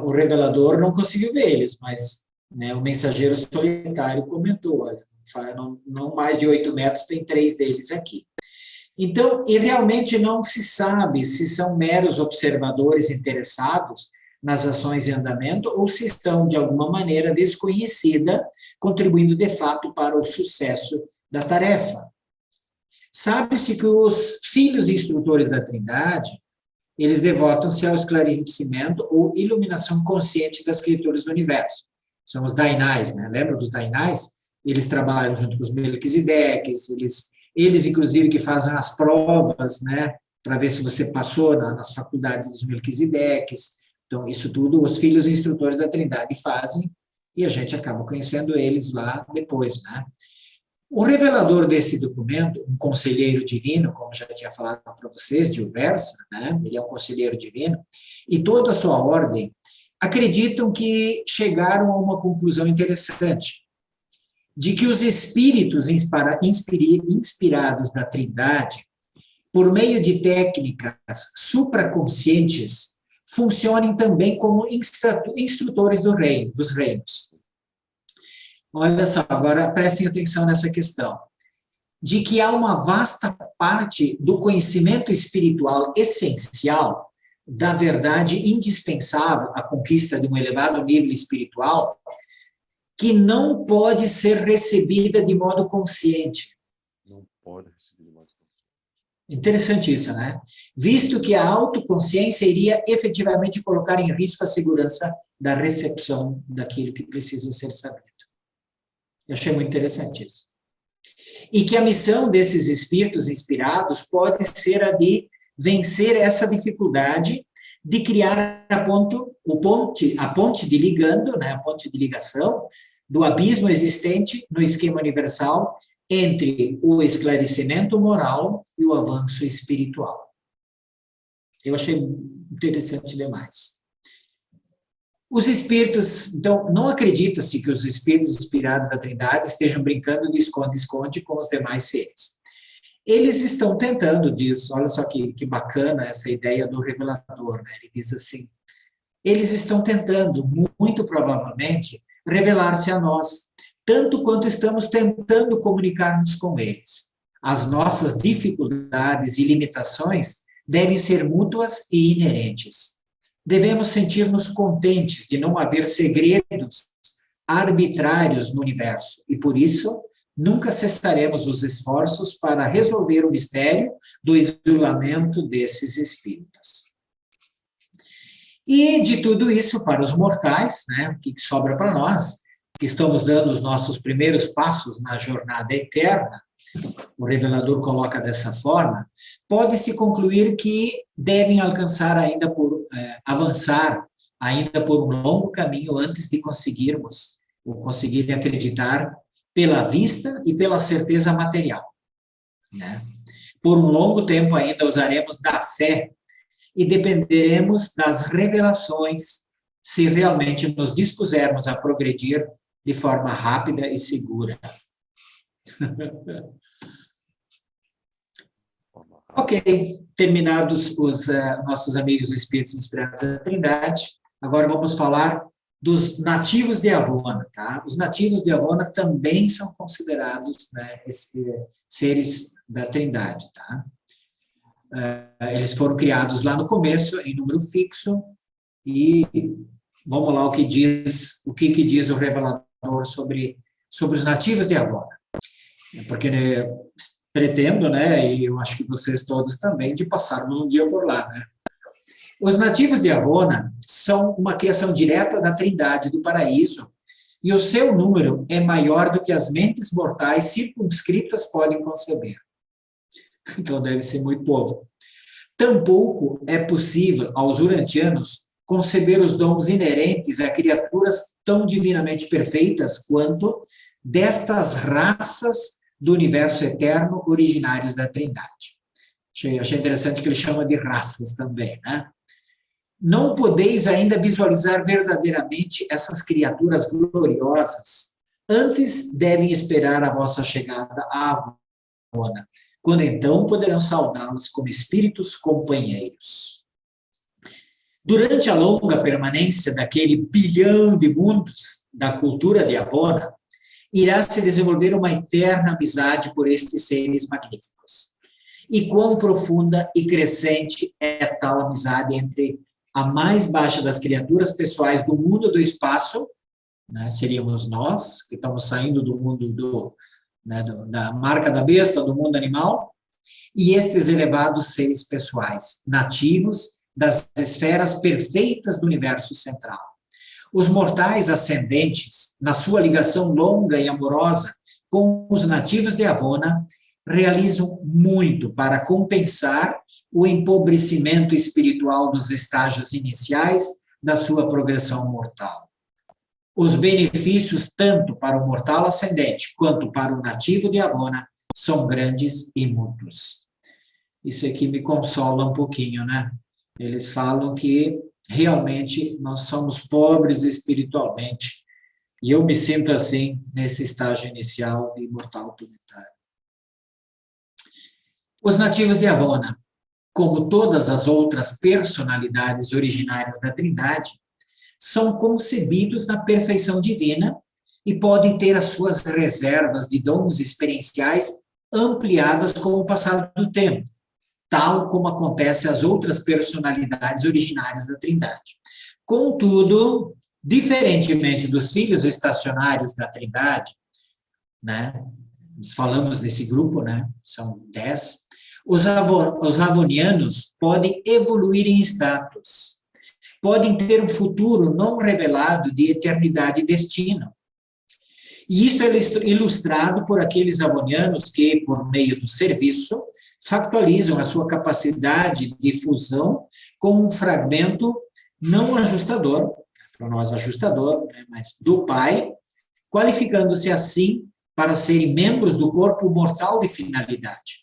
o revelador não conseguiu ver eles, mas, né, o mensageiro solitário comentou, olha, não mais de 8 metros, tem 3 deles aqui. Então, e realmente não se sabe se são meros observadores interessados nas ações em andamento ou se estão, de alguma maneira, desconhecida, contribuindo, de fato, para o sucesso da tarefa. Sabe-se que os filhos instrutores da Trindade, eles devotam-se ao esclarecimento ou iluminação consciente das criaturas do universo. São os Dainais, né? Lembra dos Dainais? Eles trabalham junto com os Melquisedeques, eles, inclusive, que fazem as provas, né, para ver se você passou nas faculdades dos Melquisedeques. Então, isso tudo os filhos instrutores da Trindade fazem, e a gente acaba conhecendo eles lá depois, né? O revelador desse documento, um conselheiro divino, como já tinha falado para vocês, de Uversa, né, ele é um conselheiro divino, e toda a sua ordem acreditam que chegaram a uma conclusão interessante, de que os espíritos inspirados da Trindade, por meio de técnicas supraconscientes, funcionem também como instrutores dos reinos. Olha só, agora prestem atenção nessa questão, de que há uma vasta parte do conhecimento espiritual essencial, da verdade indispensável à conquista de um elevado nível espiritual, que não pode ser recebida de modo consciente. Não pode receber de modo consciente. Interessante isso, né? Visto que a autoconsciência iria efetivamente colocar em risco a segurança da recepção daquilo que precisa ser sabido. Eu achei muito interessante isso. E que a missão desses espíritos inspirados pode ser a de vencer essa dificuldade de criar a ponte de ligando, né, a ponte de ligação do abismo existente no esquema universal entre o esclarecimento moral e o avanço espiritual. Eu achei interessante demais. Os espíritos, então, não acredita-se que os espíritos inspirados da Trindade estejam brincando de esconde-esconde com os demais seres. Eles estão tentando, diz, olha só que bacana essa ideia do revelador, né? Ele diz assim, eles estão tentando, muito provavelmente, revelar-se a nós, tanto quanto estamos tentando comunicar-nos com eles. As nossas dificuldades e limitações devem ser mútuas e inerentes. Devemos sentir-nos contentes de não haver segredos arbitrários no universo, e por isso nunca cessaremos os esforços para resolver o mistério do isolamento desses espíritos. E de tudo isso, para os mortais, né, o que sobra para nós, que estamos dando os nossos primeiros passos na jornada eterna, o revelador coloca dessa forma, pode-se concluir que devem avançar ainda por um longo caminho antes de conseguirem acreditar pela vista e pela certeza material, né? Por um longo tempo ainda usaremos da fé e dependeremos das revelações se realmente nos dispusermos a progredir de forma rápida e segura. Ok, terminados os nossos amigos espíritos inspirados da Trindade, agora vamos falar dos nativos de Avona, tá? Os nativos de Avona também são considerados, né, seres da Trindade, tá? Eles foram criados lá no começo, em número fixo, e vamos lá o que diz o revelador sobre os nativos de Avona. Porque, né, pretendo, né, e eu acho que vocês todos também, de passarmos um dia por lá, né? Os nativos de Avona são uma criação direta da Trindade do Paraíso, e o seu número é maior do que as mentes mortais circunscritas podem conceber. Então, deve ser muito povo. Tampouco é possível aos urantianos conceber os dons inerentes a criaturas tão divinamente perfeitas quanto destas raças do universo eterno originários da Trindade. Achei interessante que ele chama de raças também, né? Não podeis ainda visualizar verdadeiramente essas criaturas gloriosas. Antes devem esperar a vossa chegada à Avona, quando então poderão saudá-las como espíritos companheiros. Durante a longa permanência daquele bilhão de mundos da cultura de Avona, irá se desenvolver uma eterna amizade por estes seres magníficos. E quão profunda e crescente é tal amizade entre a mais baixa das criaturas pessoais do mundo do espaço, né, seríamos nós, que estamos saindo do mundo da marca da besta, do mundo animal, e estes elevados seres pessoais, nativos das esferas perfeitas do universo central. Os mortais ascendentes, na sua ligação longa e amorosa com os nativos de Avona, realizam muito para compensar o empobrecimento espiritual dos estágios iniciais da sua progressão mortal. Os benefícios, tanto para o mortal ascendente quanto para o nativo de Avona, são grandes e mútuos. Isso aqui me consola um pouquinho, né? Eles falam que realmente nós somos pobres espiritualmente, e eu me sinto assim nesse estágio inicial de mortal planetário. Os nativos de Avona, como todas as outras personalidades originárias da Trindade, são concebidos na perfeição divina e podem ter as suas reservas de dons experienciais ampliadas com o passar do tempo, tal como acontece às outras personalidades originárias da Trindade. Contudo, diferentemente dos filhos estacionários da Trindade, né, nós falamos nesse grupo, né, são 10, os avonianos podem evoluir em status, podem ter um futuro não revelado de eternidade e destino. E isso é ilustrado por aqueles avonianos que, por meio do serviço, factualizam a sua capacidade de fusão com um fragmento não ajustador, para nós ajustador, né, mas do Pai, qualificando-se assim para serem membros do corpo mortal de finalidade.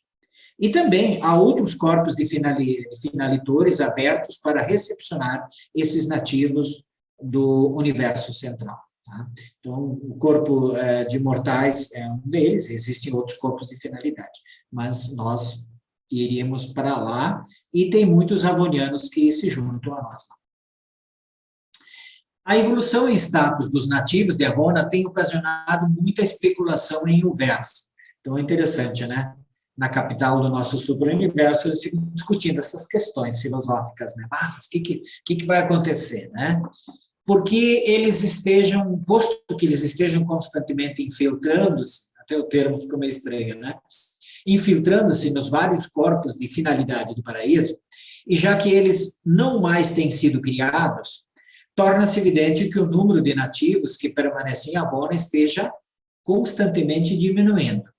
E também há outros corpos de finalitores abertos para recepcionar esses nativos do universo central. Tá? Então, o corpo de mortais é um deles, existem outros corpos de finalidade, mas nós iríamos para lá, e tem muitos avonianos que se juntam a nós. A evolução em status dos nativos de Avona tem ocasionado muita especulação em universo. Então, é interessante, né? Na capital do nosso super-universo, eles ficam discutindo essas questões filosóficas, né? Mas o que vai acontecer, né? Porque eles estejam, posto que eles estejam constantemente infiltrando-se, até o termo fica meio estranho, né? Infiltrando-se nos vários corpos de finalidade do paraíso, e já que eles não mais têm sido criados, torna-se evidente que o número de nativos que permanecem em Avona esteja constantemente diminuindo.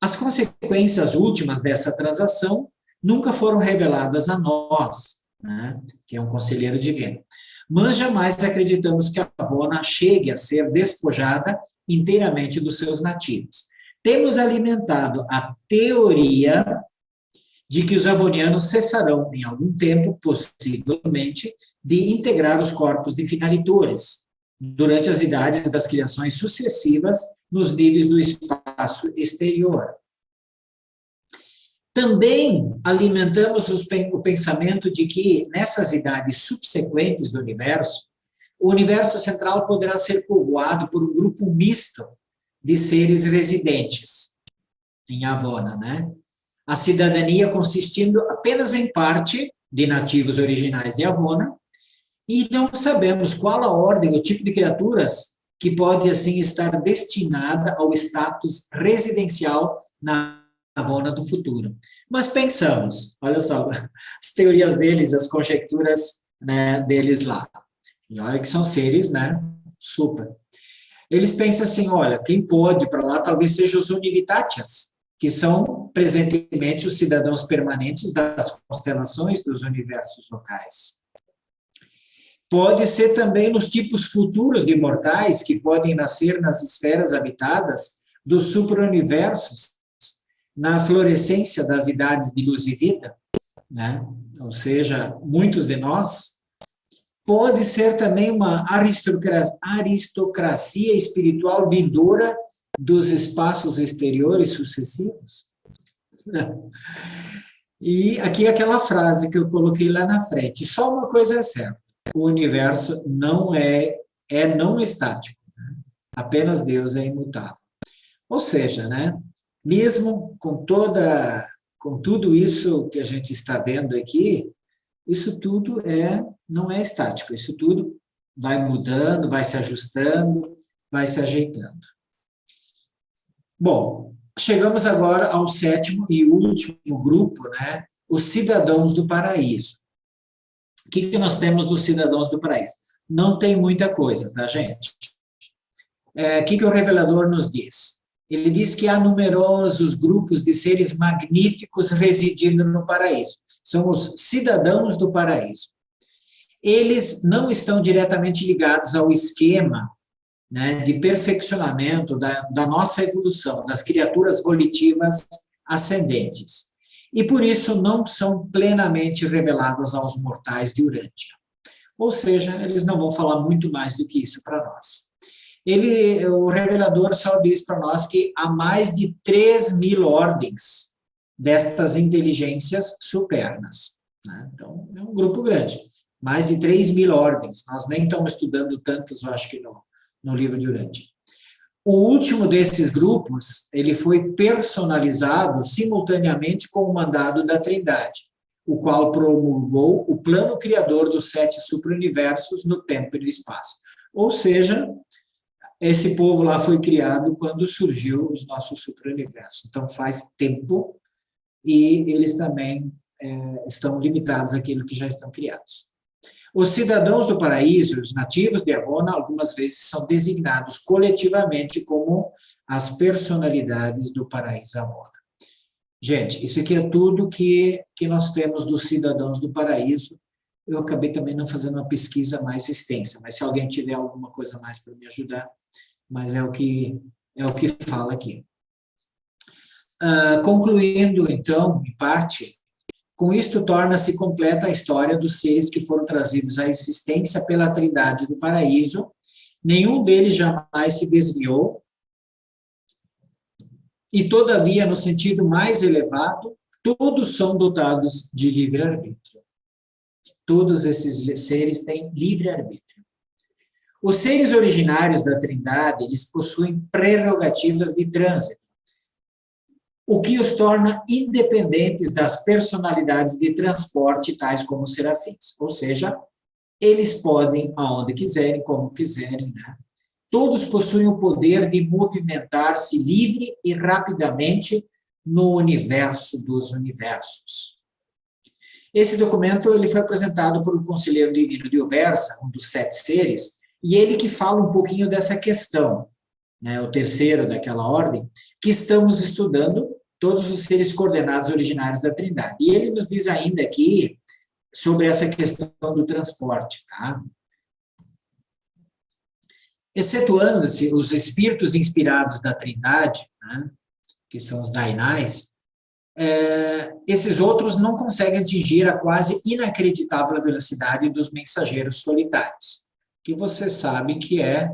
As consequências últimas dessa transação nunca foram reveladas a nós, né, que é um conselheiro divino, mas jamais acreditamos que Avona chegue a ser despojada inteiramente dos seus nativos. Temos alimentado a teoria de que os avonianos cessarão, em algum tempo, possivelmente, de integrar os corpos de finalitores, durante as idades das criações sucessivas, nos níveis do espaço exterior. Também alimentamos o pensamento de que, nessas idades subsequentes do universo, o universo central poderá ser povoado por um grupo misto de seres residentes em Avona, né? A cidadania consistindo apenas em parte de nativos originais de Avona, e não sabemos qual a ordem, o tipo de criaturas que pode, assim, estar destinada ao status residencial na Avona do futuro. Mas pensamos, olha só, as teorias deles, as conjecturas, né, deles lá. E olha que são seres, né, super. Eles pensam assim, olha, quem pode para lá talvez seja os Univitatias, que são presentemente os cidadãos permanentes das constelações dos universos locais. Pode ser também nos tipos futuros de mortais que podem nascer nas esferas habitadas dos superuniversos, na florescência das idades de luz e vida, né? Ou seja, muitos de nós. Pode ser também uma aristocracia espiritual vindoura dos espaços exteriores sucessivos. E aqui aquela frase que eu coloquei lá na frente, só uma coisa é certa, o universo não é não estático, né? Apenas Deus é imutável. Ou seja, né, mesmo com tudo isso que a gente está vendo aqui, isso tudo não é estático, isso tudo vai mudando, vai se ajustando, vai se ajeitando. Bom, chegamos agora ao sétimo e último grupo, né? Os cidadãos do paraíso. O que nós temos dos cidadãos do paraíso? Não tem muita coisa, tá, gente? O que o revelador nos diz? Ele diz que há numerosos grupos de seres magníficos residindo no paraíso. São os cidadãos do paraíso. Eles não estão diretamente ligados ao esquema, né, de perfeccionamento da nossa evolução, das criaturas volitivas ascendentes. E por isso não são plenamente reveladas aos mortais de Urântia. Ou seja, eles não vão falar muito mais do que isso para nós. O revelador só diz para nós que há mais de 3.000 ordens destas inteligências supernas, né? Então, é um grupo grande, mais de 3.000 ordens. Nós nem estamos estudando tantos, eu acho que no livro de Urântia. O último desses grupos, ele foi personalizado simultaneamente com o mandado da Trindade, o qual promulgou o plano criador dos 7 superuniversos no tempo e no espaço. Ou seja, esse povo lá foi criado quando surgiu os nossos superuniversos. Então, faz tempo, e eles também estão limitados àquilo que já estão criados. Os cidadãos do paraíso, os nativos de Avona, algumas vezes são designados coletivamente como as personalidades do paraíso Avona. Gente, isso aqui é tudo que nós temos dos cidadãos do paraíso. Eu acabei também não fazendo uma pesquisa mais extensa, mas se alguém tiver alguma coisa mais para me ajudar, mas é o que fala aqui. Concluindo, então, em parte, com isto torna-se completa a história dos seres que foram trazidos à existência pela Trindade do paraíso. Nenhum deles jamais se desviou, e, todavia, no sentido mais elevado, todos são dotados de livre-arbítrio. Todos esses seres têm livre-arbítrio. Os seres originários da Trindade, eles possuem prerrogativas de trânsito, o que os torna independentes das personalidades de transporte, tais como os serafins. Ou seja, eles podem aonde quiserem, como quiserem, né? Todos possuem o poder de movimentar-se livre e rapidamente no universo dos universos. Esse documento ele foi apresentado por um conselheiro divino de Uversa, um dos 7 seres, e ele que fala um pouquinho dessa questão, né, o terceiro daquela ordem, que estamos estudando todos os seres coordenados originários da Trindade. E ele nos diz ainda aqui sobre essa questão do transporte, tá? Excetuando-se os espíritos inspirados da Trindade, né, que são os Dainais, esses outros não conseguem atingir a quase inacreditável velocidade dos mensageiros solitários, que você sabe que é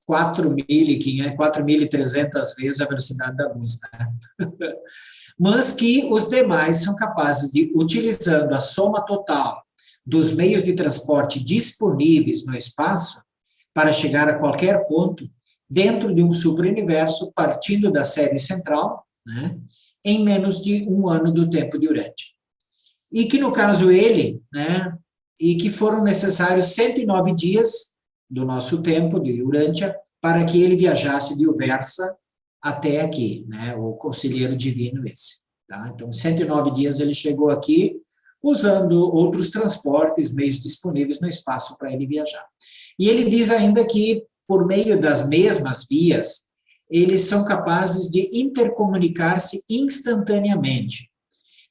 4.500, 4.300 vezes a velocidade da luz, né? Mas que os demais são capazes de, utilizando a soma total dos meios de transporte disponíveis no espaço, para chegar a qualquer ponto dentro de um superuniverso, partindo da sede central, né, em menos de 1 ano do tempo de Urântia. E que, no caso, ele, né, e que foram necessários 109 dias do nosso tempo de Urântia para que ele viajasse de Uversa até aqui, né, o conselheiro divino esse. Tá? Então, 109 dias ele chegou aqui, usando outros transportes, meios disponíveis no espaço para ele viajar. E ele diz ainda que, por meio das mesmas vias, eles são capazes de intercomunicar-se instantaneamente,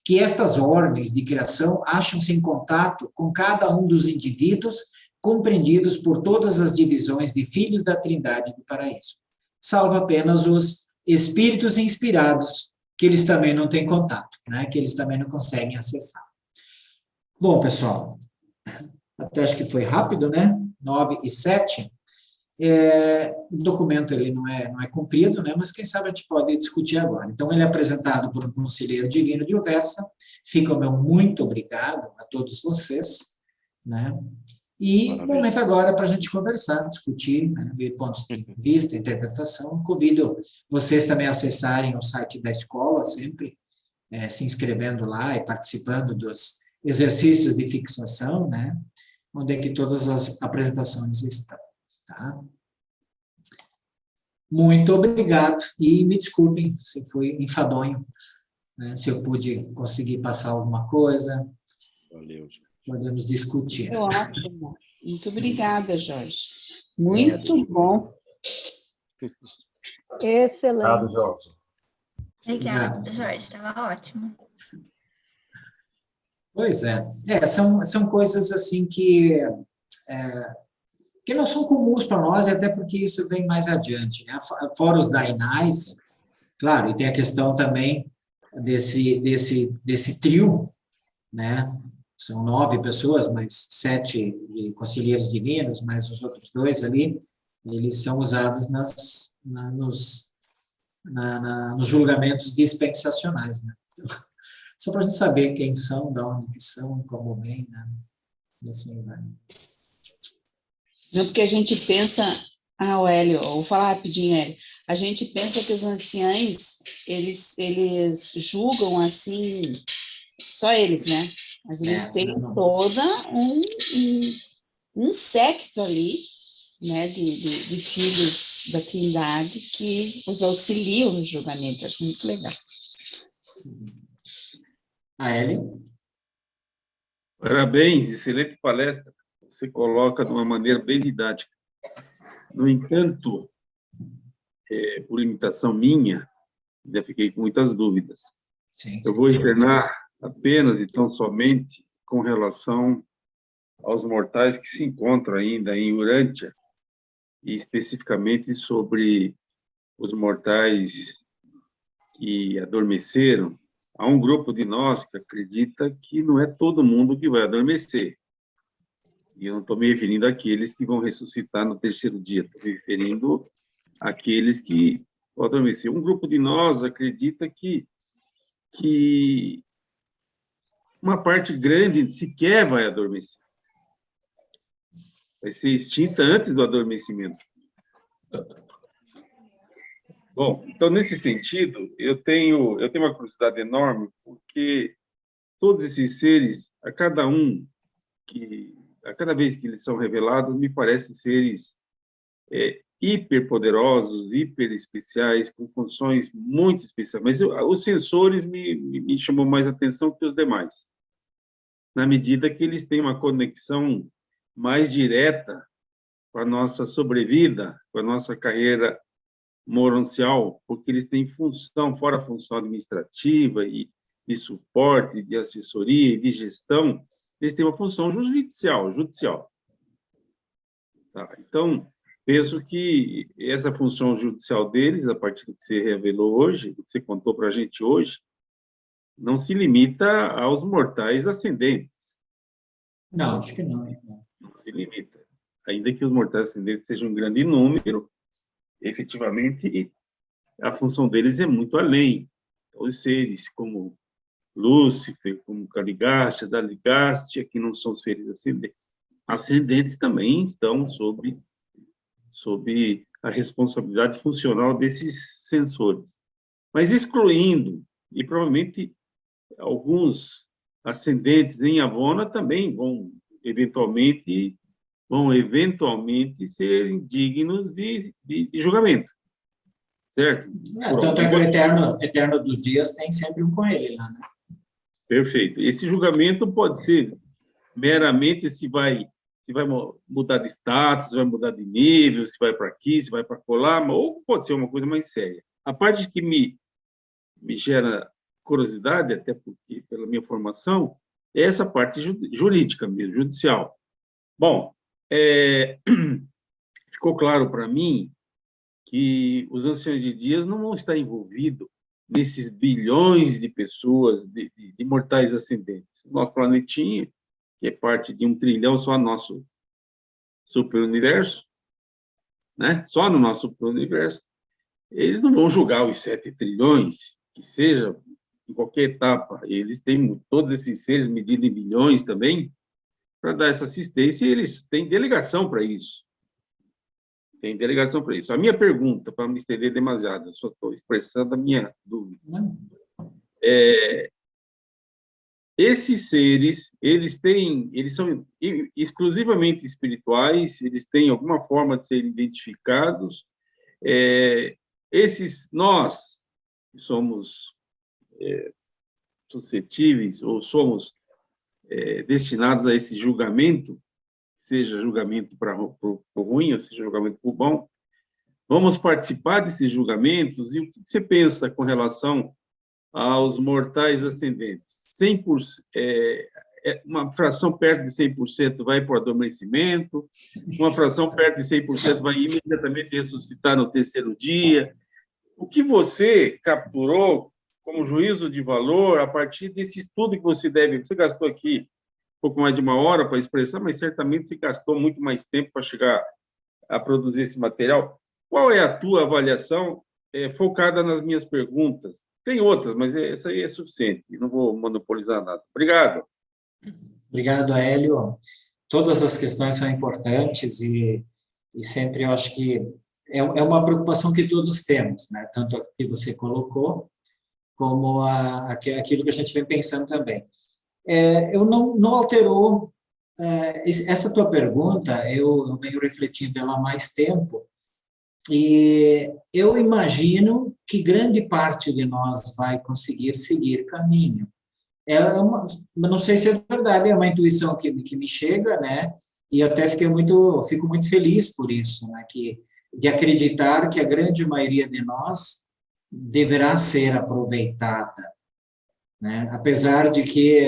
que estas ordens de criação acham-se em contato com cada um dos indivíduos compreendidos por todas as divisões de filhos da Trindade do Paraíso, salvo apenas os espíritos inspirados, que eles também não têm contato, né, que eles também não conseguem acessar. Bom, pessoal, até acho que foi rápido, né? 9:07. O documento ele não é comprido, né? Mas quem sabe a gente pode discutir agora. Então, ele é apresentado por um conselheiro divino de Uversa. Fica o meu muito obrigado a todos vocês, né? E Maravilha. momento agora para a gente conversar, discutir, né, ver pontos de vista, interpretação. Convido vocês também a acessarem o site da escola, sempre se inscrevendo lá e participando dos exercícios de fixação, né? Onde é que todas as apresentações estão, tá? Muito obrigado, e me desculpem se foi enfadonho, né, se eu pude conseguir passar alguma coisa. Valeu, gente. Podemos discutir. Foi ótimo. Muito obrigada, Jorge. Muito bom. Excelente. Obrigado, Jorge. Obrigada, Obrigado. Jorge, estava ótimo. Pois é. São coisas assim que não são comuns para nós, até porque isso vem mais adiante, né? Fora os dainais, claro, e tem a questão também desse trio, né? São 9 pessoas, mais 7 de conselheiros divinos, mais os outros 2 ali, eles são usados nos julgamentos dispensacionais, né? Então, só para a gente saber quem são, de onde que são, como vêm, né? E assim vai. Não, porque a gente pensa... o Hélio, vou falar rapidinho, Hélio. A gente pensa que os anciães, eles julgam assim, só eles, né? Mas eles têm toda um séquito ali, né, de filhos da Trindade que os auxiliam no julgamento. Acho muito legal. A Hélio? Parabéns, excelente palestra. Você coloca de uma maneira bem didática. No entanto, por limitação minha, ainda fiquei com muitas dúvidas. Sim. Eu vou externar apenas e tão somente com relação aos mortais que se encontram ainda em Urântia, e especificamente sobre os mortais que adormeceram. Há um grupo de nós que acredita que não é todo mundo que vai adormecer. E eu não estou me referindo àqueles que vão ressuscitar no 3º dia, estou me referindo àqueles que vão adormecer. Um grupo de nós acredita que uma parte grande sequer vai adormecer. vai ser extinta antes do adormecimento. Bom, então, nesse sentido, eu tenho uma curiosidade enorme, porque todos esses seres, a cada vez que eles são revelados, me parecem seres hiperpoderosos, hiper especiais, com funções muito especiais. Mas os sensores me chamam mais atenção que os demais, na medida que eles têm uma conexão mais direta com a nossa sobrevida, com a nossa carreira morancial, porque eles têm função, fora a função administrativa e de suporte, de assessoria e de gestão, eles têm uma função judicial. Tá? Então, penso que essa função judicial deles, a partir do que você revelou hoje, do que você contou para a gente hoje, não se limita aos mortais ascendentes. Não, acho que não. Não se limita. Ainda que os mortais ascendentes sejam um grande número, efetivamente, a função deles é muito além. Os seres como Lúcifer, como Caligástia, Daligástia, que não são seres ascendentes, também estão sob a responsabilidade funcional desses sensores. Mas excluindo, e provavelmente alguns ascendentes em Avona também vão eventualmente serem dignos de julgamento, certo? Tanto é que o Eterno dos Dias tem sempre um com ele lá, né? Perfeito. Esse julgamento pode ser meramente se vai mudar de status, se vai mudar de nível, se vai para aqui, se vai para colar, ou pode ser uma coisa mais séria. A parte que me gera curiosidade, até porque, pela minha formação, é essa parte jurídica mesmo, judicial. Bom, ficou claro para mim que os anciãos de dias não vão estar envolvidos nesses bilhões de pessoas, de mortais ascendentes. Nosso planetinha, que é parte de 1 trilhão só no nosso superuniverso, né? Só no nosso superuniverso, eles não vão julgar os 7 trilhões, que seja em qualquer etapa. Eles têm todos esses seres medidos em bilhões também, para dar essa assistência, e eles têm delegação para isso. Tem delegação para isso. A minha pergunta, para não me estender demasiado, eu só estou expressando a minha dúvida. Esses seres, eles são exclusivamente espirituais, eles têm alguma forma de serem identificados. Nós, que somos suscetíveis, ou somos destinados a esse julgamento, seja julgamento para o ruim, ou seja julgamento para o bom, vamos participar desses julgamentos. E o que você pensa com relação aos mortais ascendentes? 100%, uma fração perto de 100% vai para o adormecimento, uma fração perto de 100% vai imediatamente ressuscitar no 3º dia. O que você capturou como juízo de valor a partir desse estudo que você gastou aqui um pouco mais de 1 hora para expressar, mas certamente você gastou muito mais tempo para chegar a produzir esse material. Qual é a tua avaliação focada nas minhas perguntas? Tem outras, mas essa aí é suficiente, não vou monopolizar nada. Obrigado. Obrigado, Hélio. Todas as questões são importantes e sempre eu acho que é uma preocupação que todos temos, né? Tanto a que você colocou, como aquilo que a gente vem pensando também. Eu não alterou essa tua pergunta, eu venho refletindo ela há mais tempo, e eu imagino que grande parte de nós vai conseguir seguir caminho. Não sei se é verdade, é uma intuição que me chega, né? E até fico muito feliz por isso, né? De acreditar que a grande maioria de nós deverá ser aproveitada, né? Apesar de que,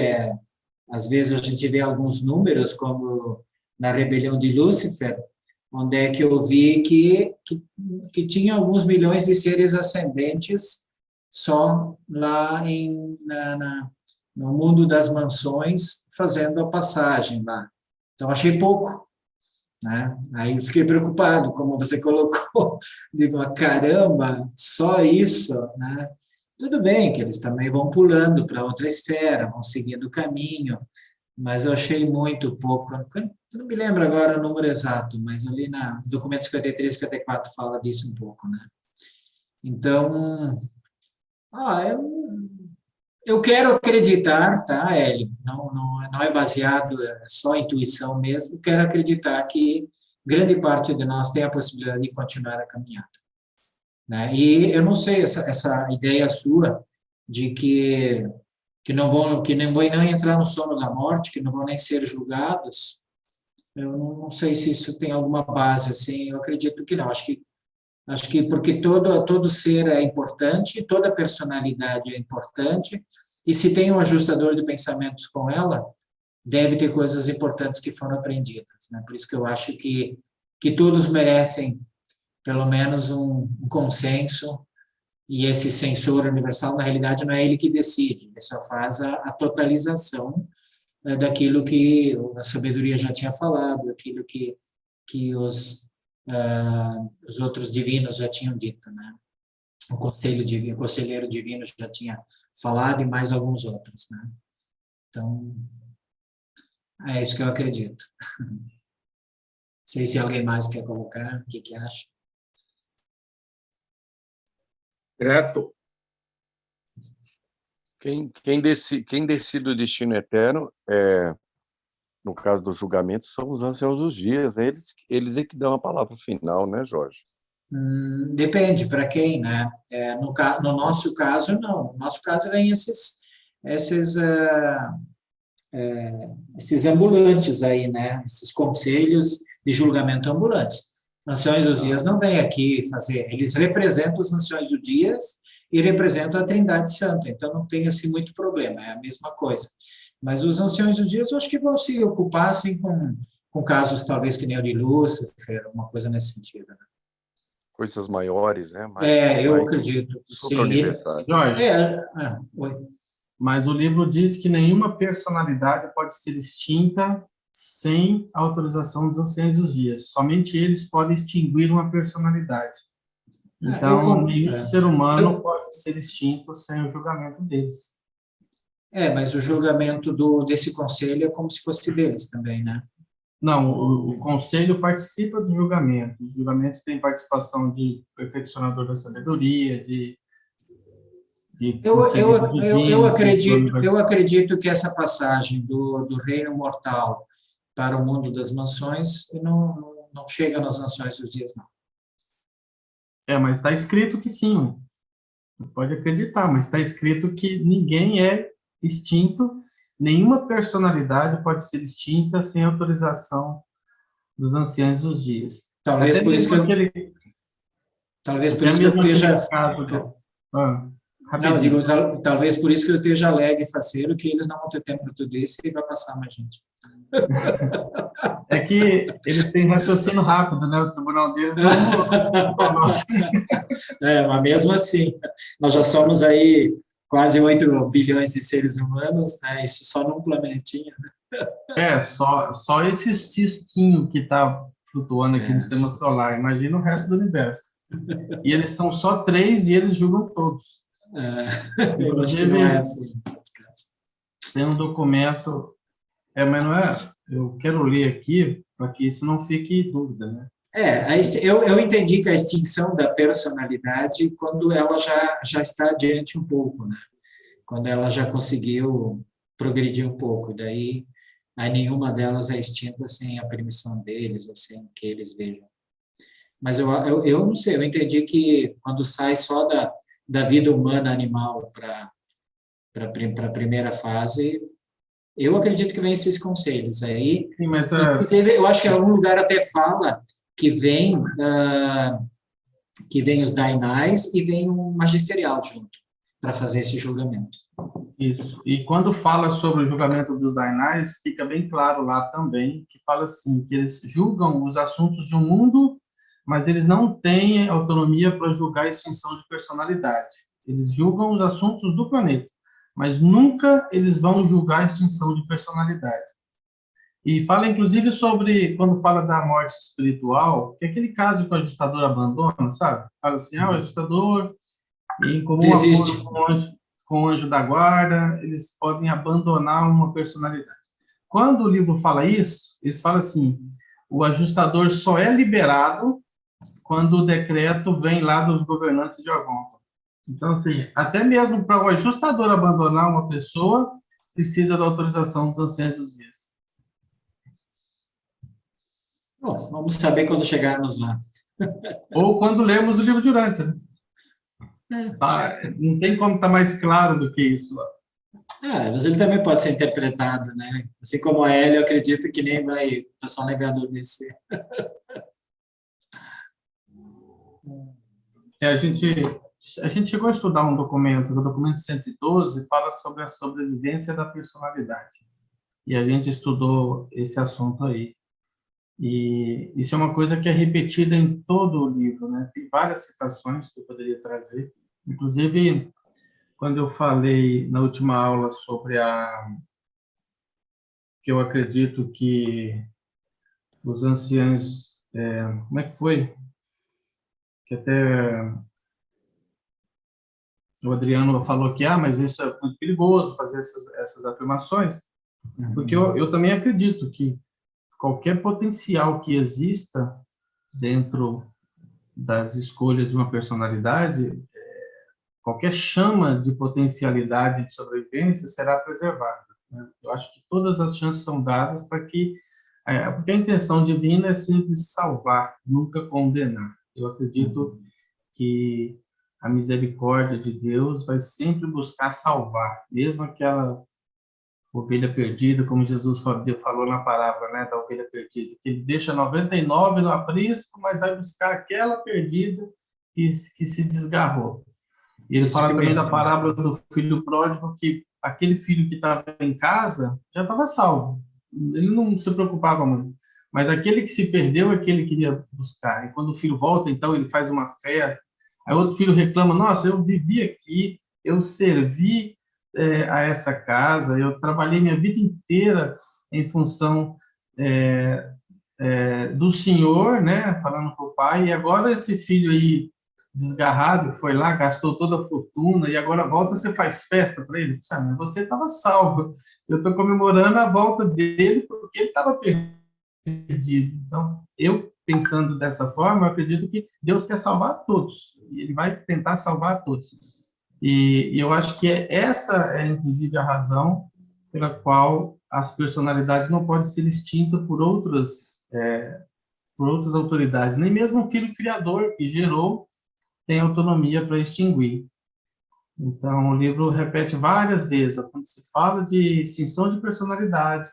às vezes, a gente vê alguns números, como na rebelião de Lúcifer, onde é que eu vi que tinha alguns milhões de seres ascendentes só lá no mundo das mansões, fazendo a passagem lá. Então, achei pouco, né? Aí fiquei preocupado, como você colocou, digo, caramba, só isso, né? Tudo bem que eles também vão pulando para outra esfera, vão seguindo o caminho, mas eu achei muito pouco. Eu não me lembro agora o número exato, mas ali no documento 53, 54 fala disso um pouco, né? Então, eu quero acreditar, tá, Hélio? Não é baseado, é só intuição mesmo. Quero acreditar que grande parte de nós tem a possibilidade de continuar a caminhada, né? E eu não sei, essa ideia sua de que não vão nem entrar no sono da morte, que não vão nem ser julgados, eu não sei se isso tem alguma base, assim, eu acredito que não, acho que porque todo ser é importante, toda personalidade é importante, e se tem um ajustador de pensamentos com ela, deve ter coisas importantes que foram aprendidas, né? Por isso que eu acho que todos merecem, pelo menos, um consenso, e esse censor universal, na realidade, não é ele que decide, ele só faz a totalização daquilo que a sabedoria já tinha falado, aquilo que os outros divinos já tinham dito, né? O conselheiro divino já tinha falado e mais alguns outros, né? Então, é isso que eu acredito. Não sei se alguém mais quer colocar, o que acha? Grato. Quem decide o destino eterno, no caso do julgamento, são os anciãos dos dias. Eles é que dão a palavra final, né, Jorge? Depende para quem, né? No nosso caso, não. No nosso caso, vem esses ambulantes aí, né? Esses conselhos de julgamento ambulantes. Anciões dos dias não vêm aqui fazer, eles representam os anciões dos dias e representam a Trindade Santa, então não tem assim muito problema, é a mesma coisa. Mas os anciões dos dias, eu acho que vão se ocupar assim com casos talvez que nem o de Lúcifer, uma coisa nesse sentido, né? Coisas maiores, né? Eu acredito. Sim. Jorge, Oi. mas o livro diz que nenhuma personalidade pode ser extinta sem autorização dos anciãos dos dias. Somente eles podem extinguir uma personalidade. Então, nenhum ser humano pode ser extinto sem o julgamento deles. Mas o julgamento desse conselho é como se fosse deles também, né? Não, o conselho participa do julgamento. Os julgamentos têm participação de perfeccionador da sabedoria, eu acredito que essa passagem do reino mortal para o mundo das mansões não chega nas nações dos dias, não. Mas está escrito que sim. Não pode acreditar, mas está escrito que ninguém é extinto, nenhuma personalidade pode ser extinta sem autorização dos anciãos dos dias. Talvez por isso que eu esteja... Não, eu digo, talvez por isso que eu esteja alegre e faceiro, que eles não vão ter tempo para tudo isso e vai passar mais gente. É que eles têm raciocínio rápido, né? O tribunal deles não mas mesmo assim, nós já somos aí quase 8 bilhões de seres humanos, né? Isso só num planetinha, né? Só esse cisquinho que está flutuando aqui no sistema solar. Imagina o resto do universo. E eles são só 3 e eles julgam todos. Eu acho que não é assim. Tem um documento, mas não é, eu quero ler aqui para que isso não fique dúvida, né? Eu entendi que a extinção da personalidade quando ela já está adiante um pouco, né? Quando ela já conseguiu progredir um pouco, daí nenhuma delas é extinta sem a permissão deles, ou sem que eles vejam. Mas eu não sei, eu entendi que quando sai só da vida humana animal para a primeira fase, eu acredito que vem esses conselhos aí. Sim, mas inclusive, eu acho que em algum lugar até fala que vem os dainais e vem um magisterial junto para fazer esse julgamento. Isso. E quando fala sobre o julgamento dos dainais, fica bem claro lá também que fala assim, que eles julgam os assuntos de um mundo, mas eles não têm autonomia para julgar a extinção de personalidade. Eles julgam os assuntos do planeta, mas nunca eles vão julgar a extinção de personalidade. E fala, inclusive, sobre, quando fala da morte espiritual, que é aquele caso que o ajustador abandona, sabe? Fala assim, o ajustador, em comum acordo com o anjo da guarda, eles podem abandonar uma personalidade. quando o livro fala isso, eles falam assim, o ajustador só é liberado quando o decreto vem lá dos governantes de Algonquin. Então, assim, até mesmo para o ajustador abandonar uma pessoa, precisa da autorização dos anciãos dos dias. Bom, vamos saber quando chegarmos lá. Ou quando lemos o livro de Urântia. Né? Tá, não tem como estar mais claro do que isso. Mas ele também pode ser interpretado, né? Assim como a Hélio, eu acredito que nem vai o pessoal negador descer. A gente chegou a estudar um documento, o documento 112, fala sobre a sobrevivência da personalidade. E a gente estudou esse assunto aí. E isso é uma coisa que é repetida em todo o livro, né? Tem várias citações que eu poderia trazer. Inclusive, quando eu falei na última aula sobre que eu acredito que os anciãos... como é que foi? Que até o Adriano falou que, mas isso é muito perigoso, fazer essas afirmações, porque eu também acredito que qualquer potencial que exista dentro das escolhas de uma personalidade, qualquer chama de potencialidade de sobrevivência será preservada. Né? Eu acho que todas as chances são dadas para que... porque a intenção divina é sempre salvar, nunca condenar. Eu acredito que a misericórdia de Deus vai sempre buscar salvar, mesmo aquela ovelha perdida, como Jesus falou na parábola, né, da ovelha perdida, que ele deixa 99 no aprisco, mas vai buscar aquela perdida que se desgarrou. E ele fala também da parábola do filho pródigo, que aquele filho que estava em casa já estava salvo, ele não se preocupava muito, mas aquele que se perdeu é que ele queria buscar. E quando o filho volta, então ele faz uma festa, aí outro filho reclama, nossa, eu vivi aqui, eu servi a essa casa, eu trabalhei minha vida inteira em função do Senhor, né, falando para o pai, e agora esse filho aí desgarrado, que foi lá, gastou toda a fortuna, e agora volta, você faz festa para ele? Sabe, você estava salvo, eu estou comemorando a volta dele porque ele estava perdido. Então, eu, pensando dessa forma, eu acredito que Deus quer salvar todos, e ele vai tentar salvar todos. E eu acho que essa é, inclusive, a razão pela qual as personalidades não podem ser extintas por outras autoridades. Nem mesmo o Filho Criador, que gerou, tem autonomia para extinguir. Então, o livro repete várias vezes, quando se fala de extinção de personalidade,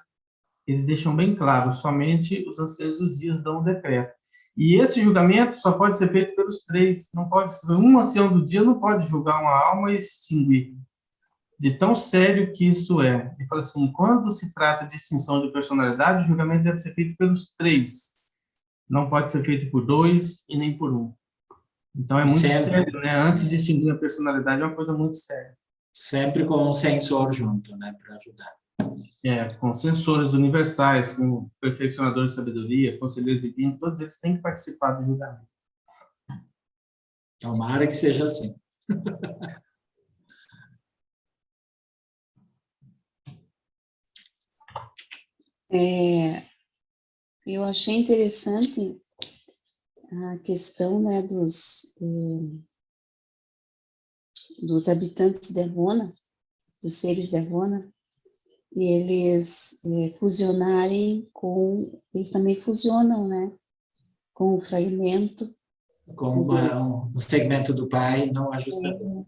eles deixam bem claro, somente os anciãos dos dias dão o decreto. E esse julgamento só pode ser feito pelos três, não pode ser, um ancião do dia não pode julgar uma alma e extinguir. De tão sério que isso é. Ele fala assim, quando se trata de extinção de personalidade, o julgamento deve ser feito pelos três. Não pode ser feito por dois e nem por um. Então é muito sério, né? Antes de extinguir a personalidade é uma coisa muito séria. Sempre com um censor junto, né, para ajudar. Com censores universais, com perfeccionadores de sabedoria, conselheiros divinos, todos eles têm que participar do julgamento. Tomara que seja assim. Eu achei interessante a questão, né, dos habitantes de Evona, dos seres de Evona, e eles fusionarem eles também fusionam, né, com o fragmento. Com um segmento do pai não ajustador.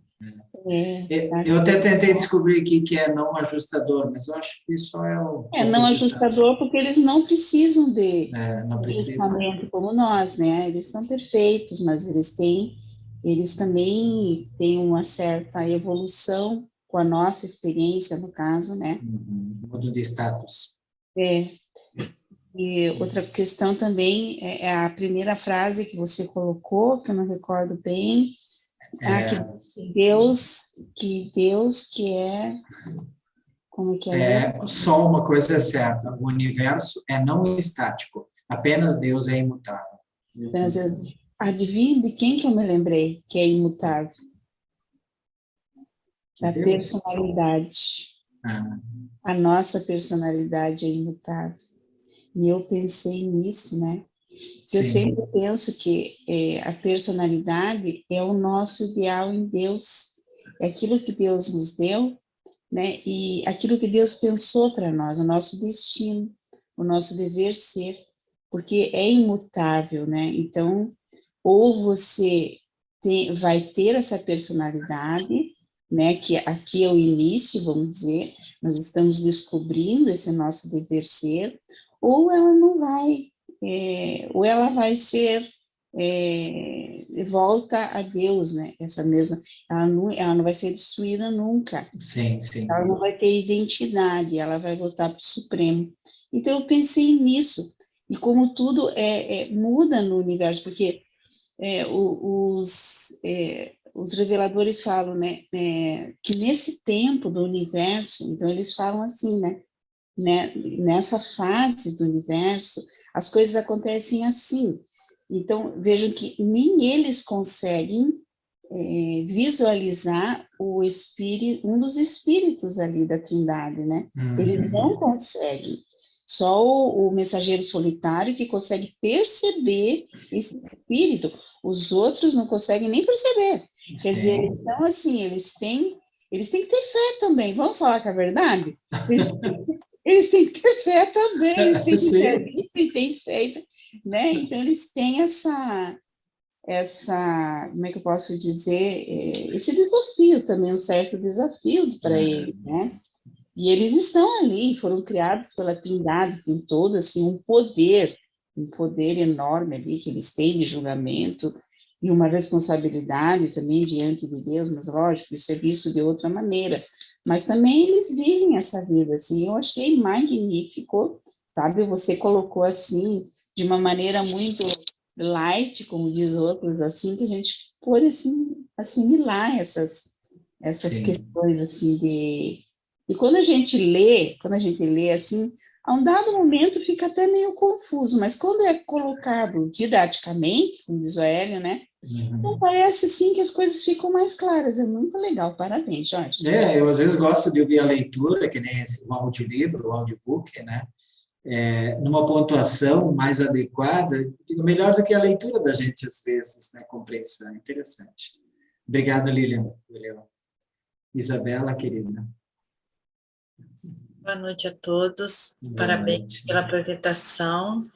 Eu até tentei descobrir o que é não ajustador, mas eu acho que isso é o... não ajustador porque eles não precisam de ajustamento como nós, né? Eles são perfeitos, mas eles também têm uma certa evolução com a nossa experiência, no caso, né? Mundo de status. E outra questão também é a primeira frase que você colocou, que eu não recordo bem, que Deus que é... Como é que é? Só uma coisa é certa, o universo é não estático, apenas Deus é imutável. Adivinha de quem que eu me lembrei que é imutável? Da personalidade. a nossa personalidade é imutável. E eu pensei nisso, né? Eu sempre penso que a personalidade é o nosso ideal em Deus, é aquilo que Deus nos deu, né? E aquilo que Deus pensou para nós, o nosso destino, o nosso dever ser, porque é imutável, né? Então, ou você vai ter essa personalidade, né? Que aqui é o início, vamos dizer, nós estamos descobrindo esse nosso dever ser, ou ela não vai, ou ela vai ser volta a Deus, né? Essa mesma, ela não vai ser destruída nunca. Sim, sim. Ela não vai ter identidade, ela vai voltar para o Supremo. Então, eu pensei nisso, e como tudo muda no universo, porque os reveladores falam, né, que nesse tempo do universo, então eles falam assim, né, nessa fase do universo, as coisas acontecem assim. Então, vejam que nem eles conseguem visualizar o espírito, um dos espíritos ali da Trindade, né? Eles não conseguem. Só o mensageiro solitário que consegue perceber esse espírito. Os outros não conseguem nem perceber. Quer dizer, eles estão assim, eles têm que ter fé também. Vamos falar com a verdade? Eles têm que ter fé também, eles têm que ter e têm fé, né? Então, eles têm essa, como é que eu posso dizer, esse desafio também, um certo desafio para eles, né? E eles estão ali, foram criados pela Trindade, tem todo, assim, um poder enorme ali que eles têm de julgamento e uma responsabilidade também diante de Deus, mas lógico, isso é visto de outra maneira. Mas também eles vivem essa vida, assim, eu achei magnífico, sabe? Você colocou assim, de uma maneira muito light, como diz outros, assim, que a gente pode, assim, assimilar essas questões, assim, de... E quando a gente lê, assim, a um dado momento fica até meio confuso, mas quando é colocado didaticamente, como diz o Hélio, né? Então parece, assim, que as coisas ficam mais claras. É muito legal. Parabéns, Jorge. Eu às vezes gosto de ouvir a leitura, que nem o audiolivro, o audiobook, né? Numa pontuação mais adequada, melhor do que a leitura da gente, às vezes, né? Compreensão. Interessante. Obrigado, Lilian. Isabela, querida. Boa noite a todos. Boa Parabéns noite. pela apresentação.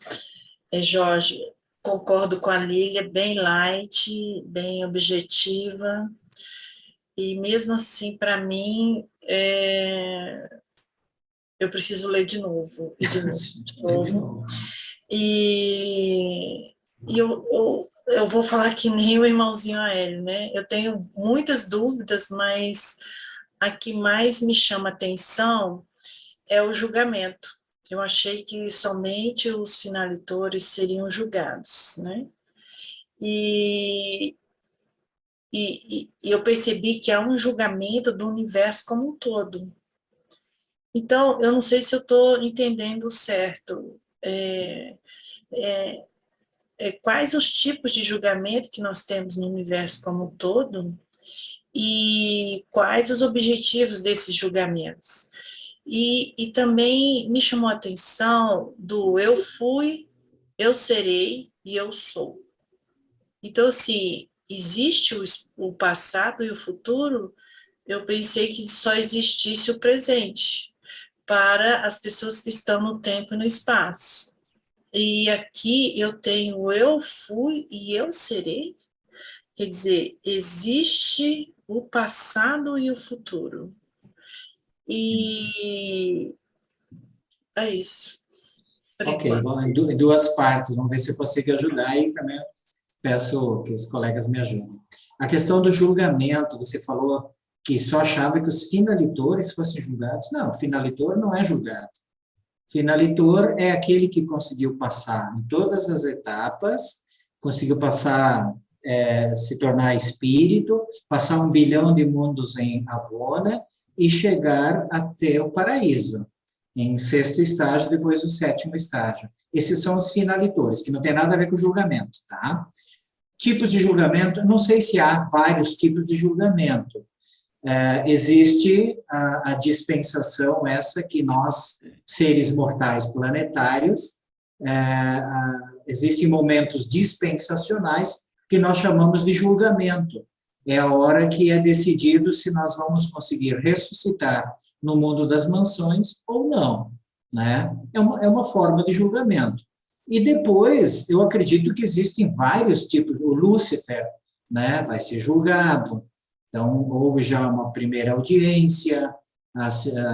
Jorge, concordo com a Lília, bem light, bem objetiva. E mesmo assim, para mim, eu preciso ler de novo, e de novo. E eu vou falar que nem o irmãozinho Hélio, né? Eu tenho muitas dúvidas, mas a que mais me chama atenção é o julgamento. Eu achei que somente os finalitores seriam julgados, né? E eu percebi que há um julgamento do universo como um todo. Então, eu não sei se eu estou entendendo certo. Quais os tipos de julgamento que nós temos no universo como um todo e quais os objetivos desses julgamentos. E também me chamou a atenção do eu fui, eu serei e eu sou. Então, se existe o passado e o futuro, eu pensei que só existisse o presente para as pessoas que estão no tempo e no espaço. E aqui eu tenho eu fui e eu serei. Quer dizer, existe o passado e o futuro. E é isso. Ok, bom, em duas partes, vamos ver se eu consigo ajudar e também peço que os colegas me ajudem. A questão do julgamento, você falou que só achava que os finalitores fossem julgados. Não, finalitor não é julgado. Finalitor é aquele que conseguiu passar em todas as etapas, conseguiu passar, se tornar espírito, passar 1 bilhão de mundos em Avona e chegar até o paraíso, em 6º estágio, depois o 7º estágio. Esses são os finalitores, que não tem nada a ver com julgamento, tá? Tipos de julgamento, não sei se há vários tipos de julgamento, existe a dispensação essa que nós, seres mortais planetários, existem momentos dispensacionais que nós chamamos de julgamento. É a hora que é decidido se nós vamos conseguir ressuscitar no mundo das mansões ou não, né? É uma forma de julgamento. E depois, eu acredito que existem vários tipos. O Lúcifer, né, vai ser julgado. Então, houve já uma primeira audiência, há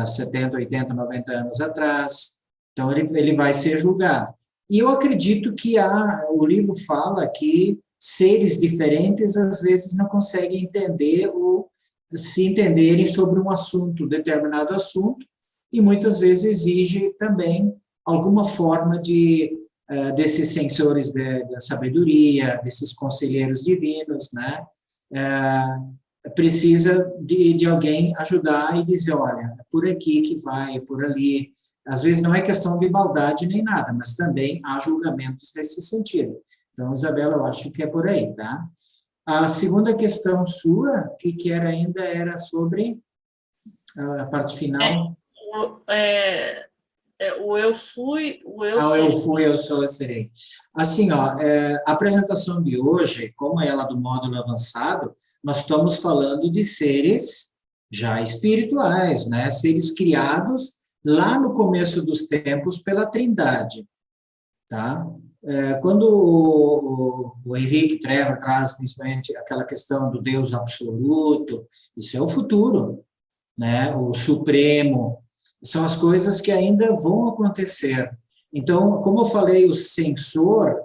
70, 80, 90 anos atrás. Então, ele vai ser julgado. E eu acredito que o livro fala que seres diferentes, às vezes, não conseguem entender ou se entenderem sobre um assunto, determinado assunto, e muitas vezes exige também alguma forma desses sensores da sabedoria, desses conselheiros divinos, né? Precisa de alguém ajudar e dizer, olha, é por aqui que vai, é por ali. Às vezes não é questão de maldade nem nada, mas também há julgamentos nesse sentido. Então, Isabela, eu acho que é por aí, tá? A segunda questão sua, que era sobre a parte final. O eu fui, o eu Ah, serei. eu fui, eu sou, eu serei. Assim, ó, a apresentação de hoje, como é ela do módulo avançado, nós estamos falando de seres já espirituais, né? Seres criados lá no começo dos tempos pela Trindade, tá? Quando o Henrique Treva traz principalmente aquela questão do Deus absoluto, isso é o futuro, né? O Supremo, são as coisas que ainda vão acontecer. Então, como eu falei, o censor,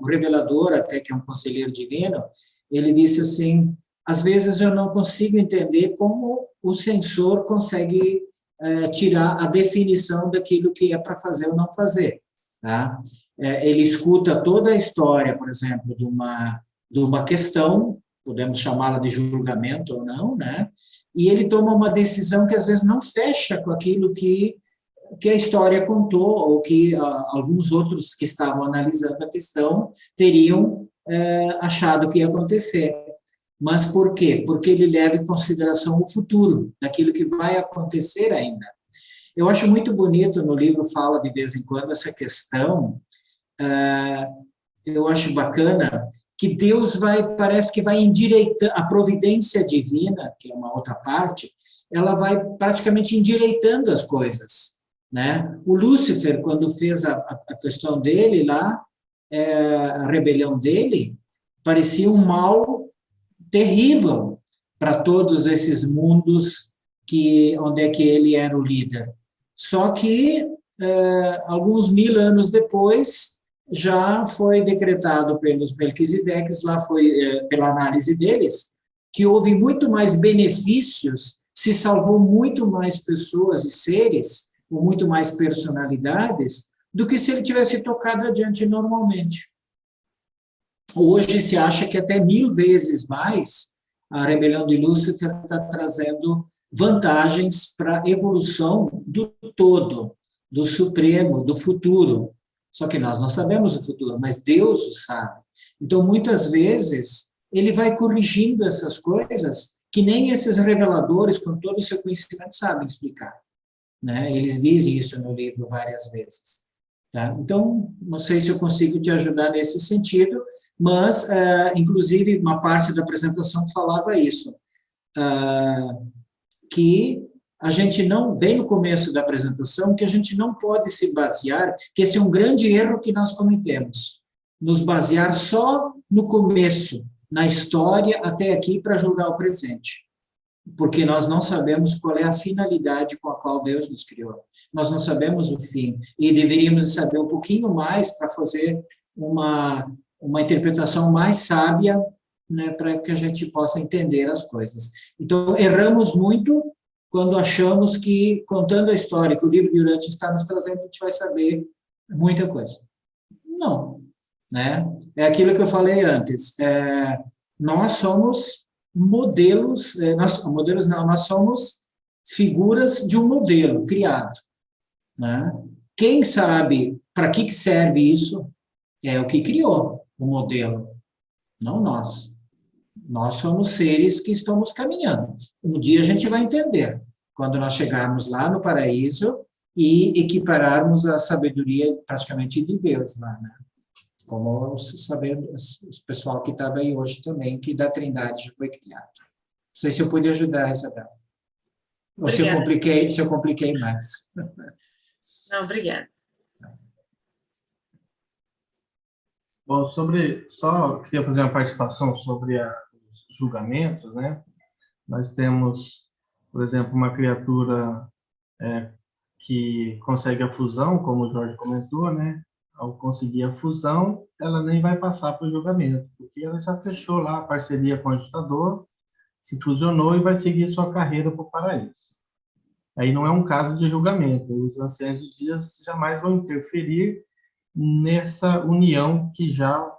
o revelador, até que é um conselheiro divino, ele disse assim, às vezes eu não consigo entender como o censor consegue tirar a definição daquilo que é para fazer ou não fazer, tá? Ele escuta toda a história, por exemplo, de uma questão, podemos chamá-la de julgamento ou não, né? E ele toma uma decisão que às vezes não fecha com aquilo que a história contou, ou que alguns outros que estavam analisando a questão teriam achado que ia acontecer. Mas por quê? Porque ele leva em consideração o futuro, daquilo que vai acontecer ainda. Eu acho muito bonito, no livro fala de vez em quando essa questão, eu acho bacana, que Deus parece que vai endireitando, a providência divina, que é uma outra parte, ela vai praticamente endireitando as coisas, né? O Lúcifer, quando fez a questão dele lá, a rebelião dele, parecia um mal terrível para todos esses mundos onde é que ele era o líder. Só que, alguns 1000 anos depois, já foi decretado pelos Melquisedeques, lá foi, pela análise deles, que houve muito mais benefícios, se salvou muito mais pessoas e seres, com muito mais personalidades, do que se ele tivesse tocado adiante normalmente. Hoje se acha que até 1000 vezes mais a rebelião de Lúcifer está trazendo vantagens para a evolução do todo, do Supremo, do futuro. Só que nós não sabemos o futuro, mas Deus o sabe. Então, muitas vezes, ele vai corrigindo essas coisas que nem esses reveladores, com todo o seu conhecimento, sabem explicar, né? Eles dizem isso no livro várias vezes. Tá? Então, não sei se eu consigo te ajudar nesse sentido, mas, inclusive, uma parte da apresentação falava isso, que a gente não, bem no começo da apresentação, que a gente não pode se basear, que esse é um grande erro que nós cometemos, nos basear só no começo, na história até aqui para julgar o presente, porque nós não sabemos qual é a finalidade com a qual Deus nos criou, nós não sabemos o fim, e deveríamos saber um pouquinho mais para fazer uma interpretação mais sábia, né, para que a gente possa entender as coisas. Então, erramos muito quando achamos que, contando a história que o livro de Urantia está nos trazendo, a gente vai saber muita coisa. Não, né? É aquilo que eu falei antes, nós somos modelos, nós somos figuras de um modelo criado, né? Quem sabe para que serve isso é o que criou o modelo, não nós, Nós somos seres que estamos caminhando. Um dia a gente vai entender, quando nós chegarmos lá no paraíso e equipararmos a sabedoria praticamente de Deus lá, né? Como o pessoal que estava aí hoje também, que da Trindade já foi criado. Não sei se eu pude ajudar, Isabel. Ou se eu compliquei mais. Não, obrigada. Bom, só queria fazer uma participação sobre os julgamentos, né? Nós temos, por exemplo, uma criatura que consegue a fusão, como o Jorge comentou, né? Ao conseguir a fusão, ela nem vai passar para o julgamento, porque ela já fechou lá a parceria com o ajustador, se fusionou e vai seguir sua carreira para o paraíso. Aí não é um caso de julgamento, os anciãos dos dias jamais vão interferir nessa união que já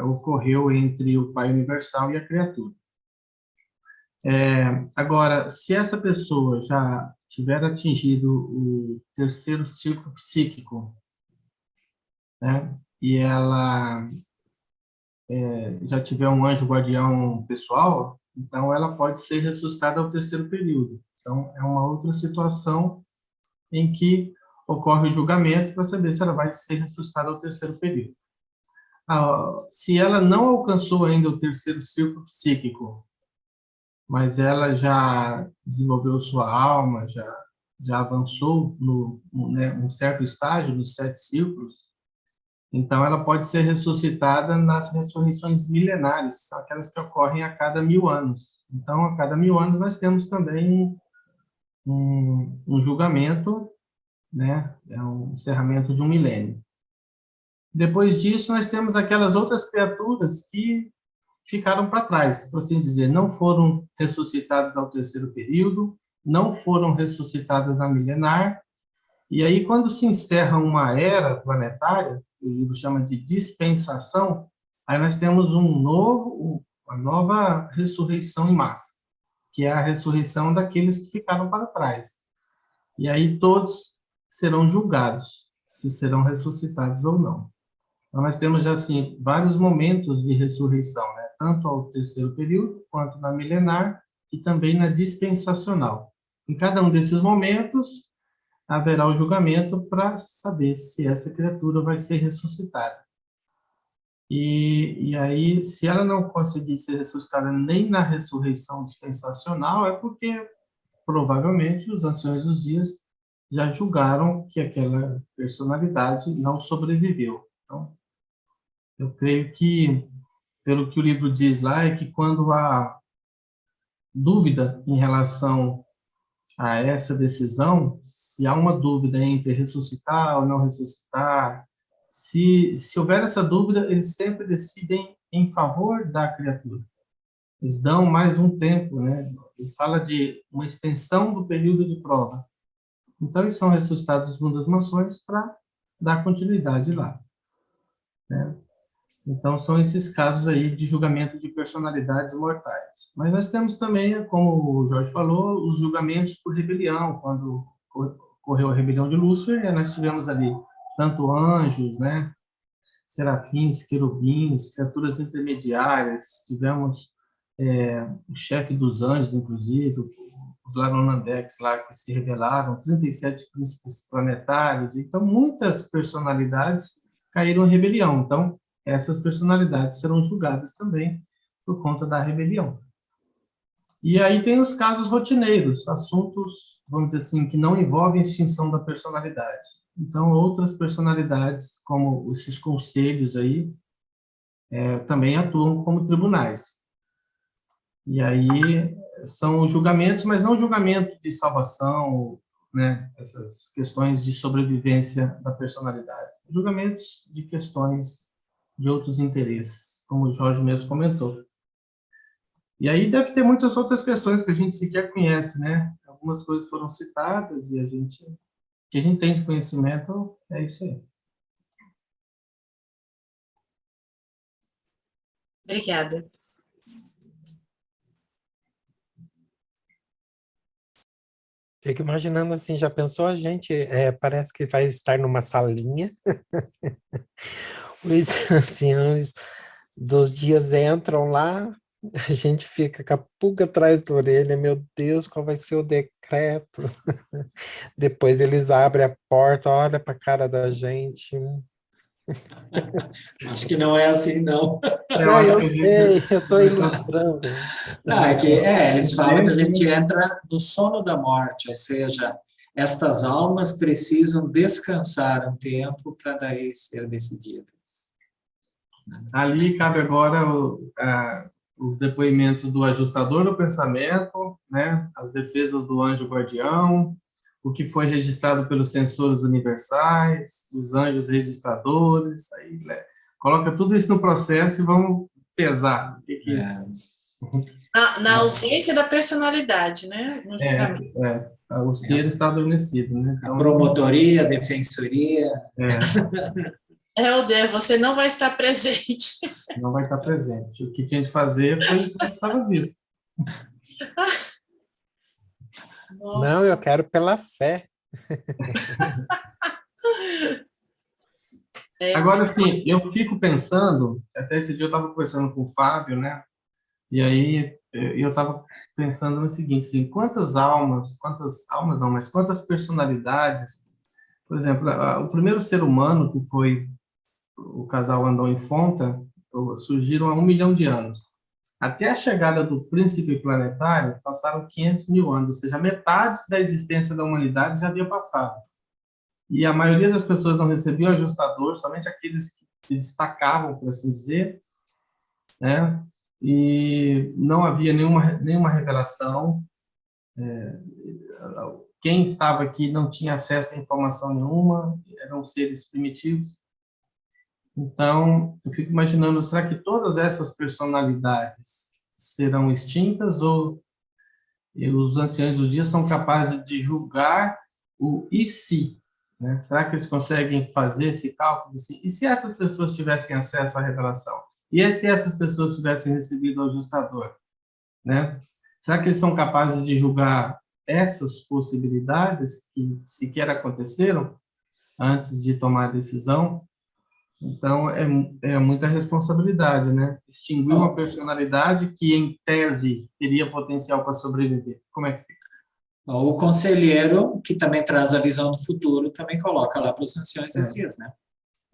ocorreu entre o Pai Universal e a criatura. Agora, se essa pessoa já tiver atingido o terceiro círculo psíquico, né, e ela já tiver um anjo guardião pessoal, então ela pode ser ressuscitada ao terceiro período. Então, é uma outra situação em que ocorre o julgamento para saber se ela vai ser ressuscitada ao terceiro período. Se ela não alcançou ainda o terceiro círculo psíquico, mas ela já desenvolveu sua alma, já avançou um certo estágio, nos 7 círculos, então ela pode ser ressuscitada nas ressurreições milenares, são aquelas que ocorrem a cada 1000 anos. Então, a cada 1000 anos, nós temos também um julgamento, né? É um encerramento de um milênio. Depois disso, nós temos aquelas outras criaturas que ficaram para trás, por assim dizer, não foram ressuscitadas ao terceiro período, não foram ressuscitadas na milenar, e aí quando se encerra uma era planetária, o livro chama de dispensação, aí nós temos uma nova ressurreição em massa, que é a ressurreição daqueles que ficaram para trás. E aí todos serão julgados, se serão ressuscitados ou não. Então, nós temos, assim, vários momentos de ressurreição, né? Tanto ao terceiro período, quanto na milenar, e também na dispensacional. Em cada um desses momentos, haverá o julgamento para saber se essa criatura vai ser ressuscitada. E aí, se ela não conseguir ser ressuscitada nem na ressurreição dispensacional, é porque, provavelmente, os anciões dos dias já julgaram que aquela personalidade não sobreviveu. Então, eu creio que, pelo que o livro diz lá, é que quando há dúvida em relação a essa decisão, se há uma dúvida entre ressuscitar ou não ressuscitar, se houver essa dúvida, eles sempre decidem em favor da criatura. Eles dão mais um tempo, né? Eles falam de uma extensão do período de prova. Então, eles são ressuscitados no mundo das mansões para dar continuidade lá, né? Então, são esses casos aí de julgamento de personalidades mortais. Mas nós temos também, como o Jorge falou, os julgamentos por rebelião. Quando ocorreu a rebelião de Lúcifer, nós tivemos ali tanto anjos, né, serafins, querubins, criaturas intermediárias, tivemos o chefe dos anjos, inclusive, os Laronandex lá que se rebelaram, 37 príncipes planetários. Então, muitas personalidades caíram em rebelião. Então, essas personalidades serão julgadas também por conta da rebelião. E aí tem os casos rotineiros, assuntos, vamos dizer assim, que não envolvem extinção da personalidade. Então, outras personalidades, como esses conselhos aí, também atuam como tribunais. E aí são os julgamentos, mas não julgamento de salvação, né, essas questões de sobrevivência da personalidade. Julgamentos de questões de outros interesses, como o Jorge mesmo comentou. E aí deve ter muitas outras questões que a gente sequer conhece, né? Algumas coisas foram citadas e o que a gente tem de conhecimento é isso aí. Obrigada. Fico imaginando assim, já pensou a gente, parece que vai estar numa salinha, os anciãos dos dias entram lá, A gente fica com a pulga atrás da orelha, meu Deus, qual vai ser o decreto? Depois eles abrem a porta, olha para a cara da gente. Acho que não é assim, não. Eu Não, acho eu que a sei, gente eu estou vai ilustrando. Não, eles falam que a Gente, gente entra no sono da morte, ou seja, estas almas precisam descansar um tempo para daí ser decididas. ali cabe agora os depoimentos do ajustador do pensamento, né? As defesas do anjo guardião, o que foi registrado pelos censores universais, os anjos registradores, aí coloca tudo isso no processo e vamos pesar. Na ausência da personalidade, né? No julgamento. O ser está adormecido, né? A Então, promotoria, a defensoria. Helder, você não vai estar presente. não vai estar presente. O que tinha de fazer foi quando estava vivo. Nossa. Não, eu quero pela fé. Agora, assim, eu fico pensando, até esse dia eu estava conversando com o Fábio, né? E aí eu estava pensando no seguinte, assim, quantas almas não, mas quantas personalidades, por exemplo, o primeiro ser humano, que foi o casal Andão e Fonta, surgiram há 1 milhão de anos. Até a chegada do príncipe planetário, passaram 500 mil anos, ou seja, metade da existência da humanidade já havia passado. E a maioria das pessoas não recebia o ajustador, somente aqueles que se destacavam, por assim dizer, né? E não havia nenhuma revelação. Quem estava aqui não tinha acesso a informação nenhuma, eram seres primitivos. Então, eu fico imaginando, será que todas essas personalidades serão extintas ou os anciãos do dia são capazes de julgar o e se? Né? Será que eles conseguem fazer esse cálculo? Assim? E se essas pessoas tivessem acesso à revelação? E se essas pessoas tivessem recebido o ajustador? Né? Será que eles são capazes de julgar essas possibilidades que sequer aconteceram antes de tomar a decisão? Então, é muita responsabilidade, né? Extinguir uma personalidade que, em tese, teria potencial para sobreviver. Como é que fica? O conselheiro, que também traz a visão do futuro, também coloca lá para os anciões dos dias, né?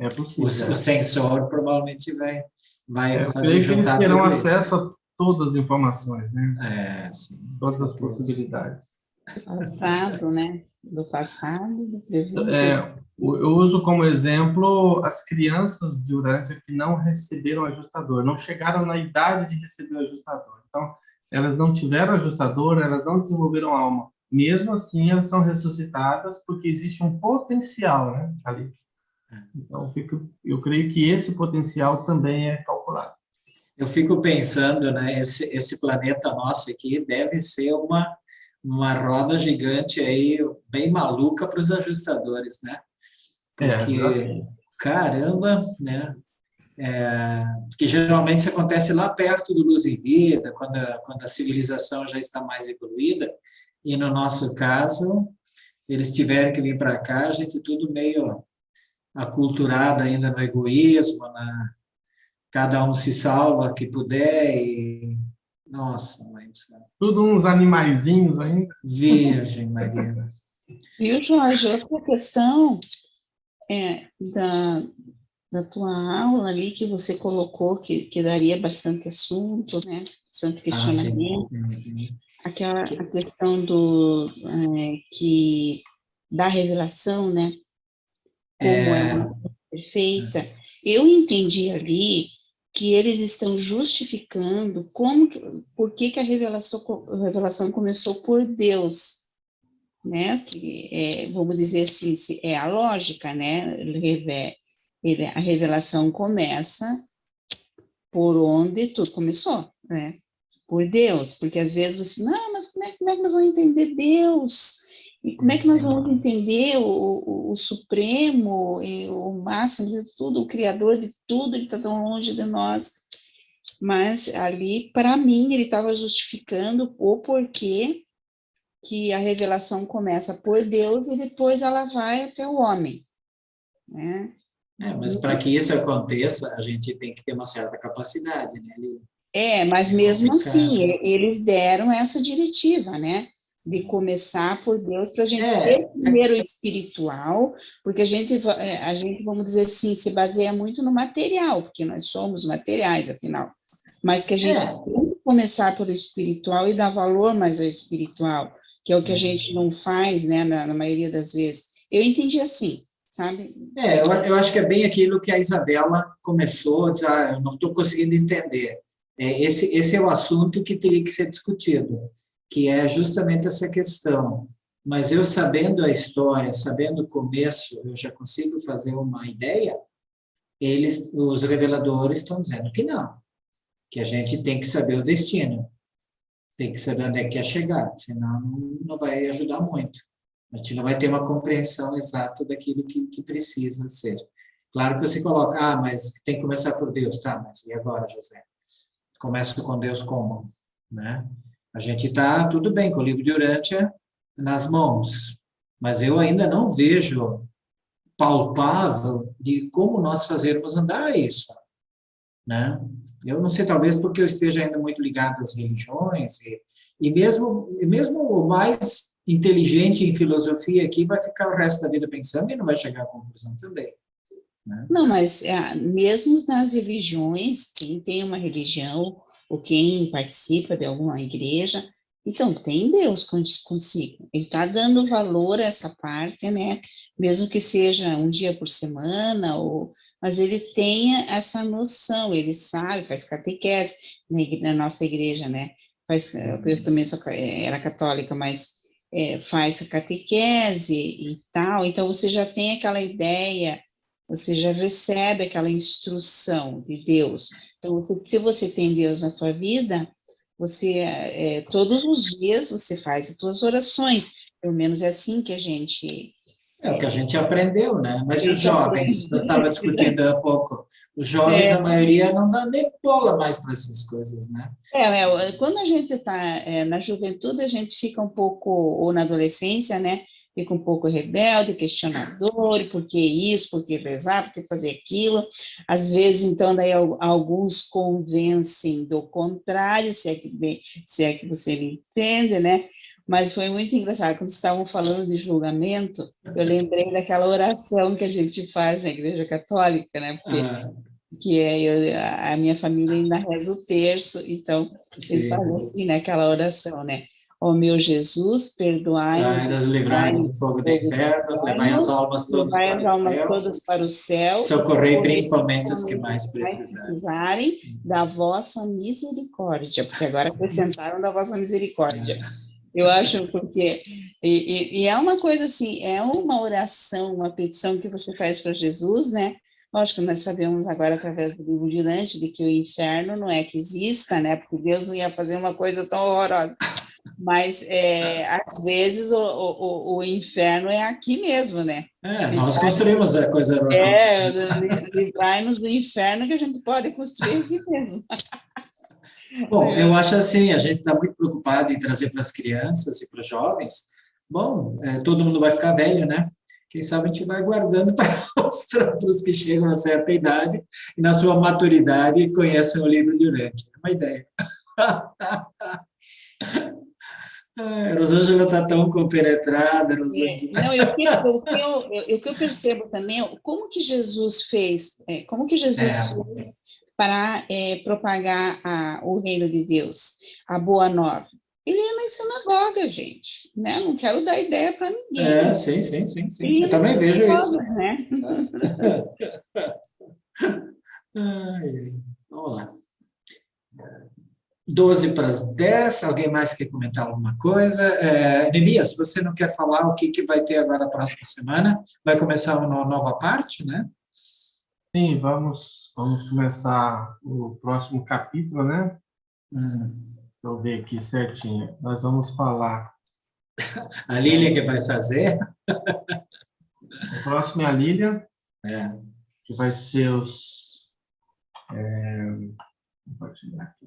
É possível. O censor provavelmente vai eu fazer creio que eles juntar terão tudo acesso isso. a todas as informações, né? Sim, todas as possibilidades. Passado, né? Do passado, do presente. Eu uso como exemplo as crianças de Urântia que não receberam ajustador, não chegaram na idade de receber o ajustador. Então, elas não tiveram ajustador, elas não desenvolveram alma. Mesmo assim, elas são ressuscitadas porque existe um potencial, né, ali. Então, eu creio que esse potencial também é calculado. Eu fico pensando, né, esse planeta nosso aqui deve ser uma roda gigante aí, bem maluca para os ajustadores, né? Porque, caramba, né? Porque geralmente isso acontece lá perto do Luz e Vida, quando a civilização já está mais evoluída, e no nosso caso, eles tiveram que vir para cá, a gente tudo meio aculturado ainda no egoísmo, cada um se salva que puder, e nossa, mãe do céu. Tudo uns animaizinhos ainda. Virgem Maria. Viu, Jorge? Outra questão da tua aula ali que você colocou, que daria bastante assunto, né? Bastante questionamento. Aquela a questão da revelação, né? Como é uma coisa perfeita. Eu entendi ali que eles estão justificando por que a revelação começou por Deus, né? Que vamos dizer assim, é a lógica, né? A revelação começa por onde tudo começou, né? Por Deus, porque às vezes você, não, mas como é que nós vamos entender Deus? E como é que nós vamos entender o Supremo, o máximo de tudo, o Criador de tudo, ele está tão longe de nós? Mas ali, para mim, ele estava justificando o porquê que a revelação começa por Deus e depois ela vai até o homem, né? Mas para que isso aconteça, a gente tem que ter uma certa capacidade, né, Lili? Mas mesmo assim, complicado. eles deram essa diretiva, né? De começar por Deus, para a gente É, ter primeiro o espiritual, porque a gente, vamos dizer assim, se baseia muito no material, porque nós somos materiais, afinal. Mas que a gente é, tem que começar pelo espiritual e dar valor mais ao espiritual, que é o que a gente não faz, né, na maioria das vezes. Eu entendi assim, sabe? eu acho que é bem aquilo que a Isabela começou, diz, eu não estou conseguindo entender. Esse é o assunto que teria que ser discutido, que é justamente essa questão. Mas eu sabendo a história, sabendo o começo, eu já consigo fazer uma ideia. Os reveladores estão dizendo que não, que a gente tem que saber o destino, tem que saber onde é que quer chegar, senão não vai ajudar muito. A gente não vai ter uma compreensão exata daquilo que precisa ser. Claro que você coloca, mas tem que começar por Deus, tá, mas e agora, José? Começa com Deus como? Né? A gente está tudo bem com o livro de Urântia nas mãos, mas eu ainda não vejo palpável de como nós fazermos andar isso, né? Eu não sei, talvez porque eu esteja ainda muito ligado às religiões e mesmo o mais inteligente em filosofia aqui vai ficar o resto da vida pensando e não vai chegar à conclusão também, né? Não, mas mesmo nas religiões, quem tem uma religião ou quem participa de alguma igreja, então tem Deus consigo. Ele está dando valor a essa parte, né? Mesmo que seja um dia por semana, mas ele tem essa noção, ele sabe, faz catequese na nossa igreja, né? Eu também era católica, mas faz catequese e tal, então você já tem aquela ideia, você já recebe aquela instrução de Deus. Então, se você tem Deus na tua vida, todos os dias você faz as tuas orações. Pelo menos é assim que a gente É o que a gente aprendeu, né? Mas e os jovens? Nós aprende. estávamos discutindo há pouco. Os jovens, a maioria, não dá nem bola mais para essas coisas, né? Quando a gente está na juventude, a gente fica um pouco, ou na adolescência, né? Fica um pouco rebelde, questionador, por que isso, por que rezar, por que fazer aquilo. Às vezes, então, daí alguns convencem do contrário, se é que você me entende, né? Mas foi muito engraçado, quando estavam falando de julgamento, eu lembrei daquela oração que a gente faz na Igreja Católica, né? Porque Ah, a minha família ainda reza o terço, então eles falam sim. assim, né, aquela oração, né? Ó meu Jesus, perdoai-nos e Nos livrai-nos livrai-nos do do fogo do fogo do inferno, levai as inferno, almas todas levai para as o almas céu, todas para o céu e socorrei socorrei principalmente as que principalmente mais os que mais precisarem. precisarem da vossa misericórdia, porque agora acrescentaram da vossa misericórdia. Eu acho porque e é uma coisa assim, é uma oração, uma petição que você faz para Jesus, né? Lógico que nós sabemos agora, através do livro de Dante, de que o inferno não é que exista, né? Porque Deus não ia fazer uma coisa tão horrorosa. Mas, às vezes, o inferno é aqui mesmo, né? Nós construímos a coisa horrorosa. Livrai-nos do inferno que a gente pode construir aqui mesmo. Bom, eu acho assim, a gente está muito preocupado em trazer para as crianças e para os jovens. Bom, todo mundo vai ficar velho, né? Quem sabe a gente vai guardando para mostrar para os que chegam a certa idade e na sua maturidade conhecem o livro de Urântia. É uma ideia. A Rosângela está tão compenetrada, Rosângela. Não, o que eu percebo também, como que Jesus fez para propagar o reino de Deus, a boa nova? Ele ia na sinagoga, gente, né? Não quero dar ideia para ninguém. Sim, sim, sim, sim. Ele Eu ia nas também vejo isso. sinagogas, né? Vamos lá. 12 para as 10, alguém mais quer comentar alguma coisa? Neemias, você não quer falar o que vai ter agora na próxima semana? Vai começar uma nova parte, né? Sim, vamos começar o próximo capítulo, né? Deixa eu ver aqui certinho. Nós vamos falar. A Lília que vai fazer? O próximo é a Lília, É. que vai ser os... Vou compartilhar aqui.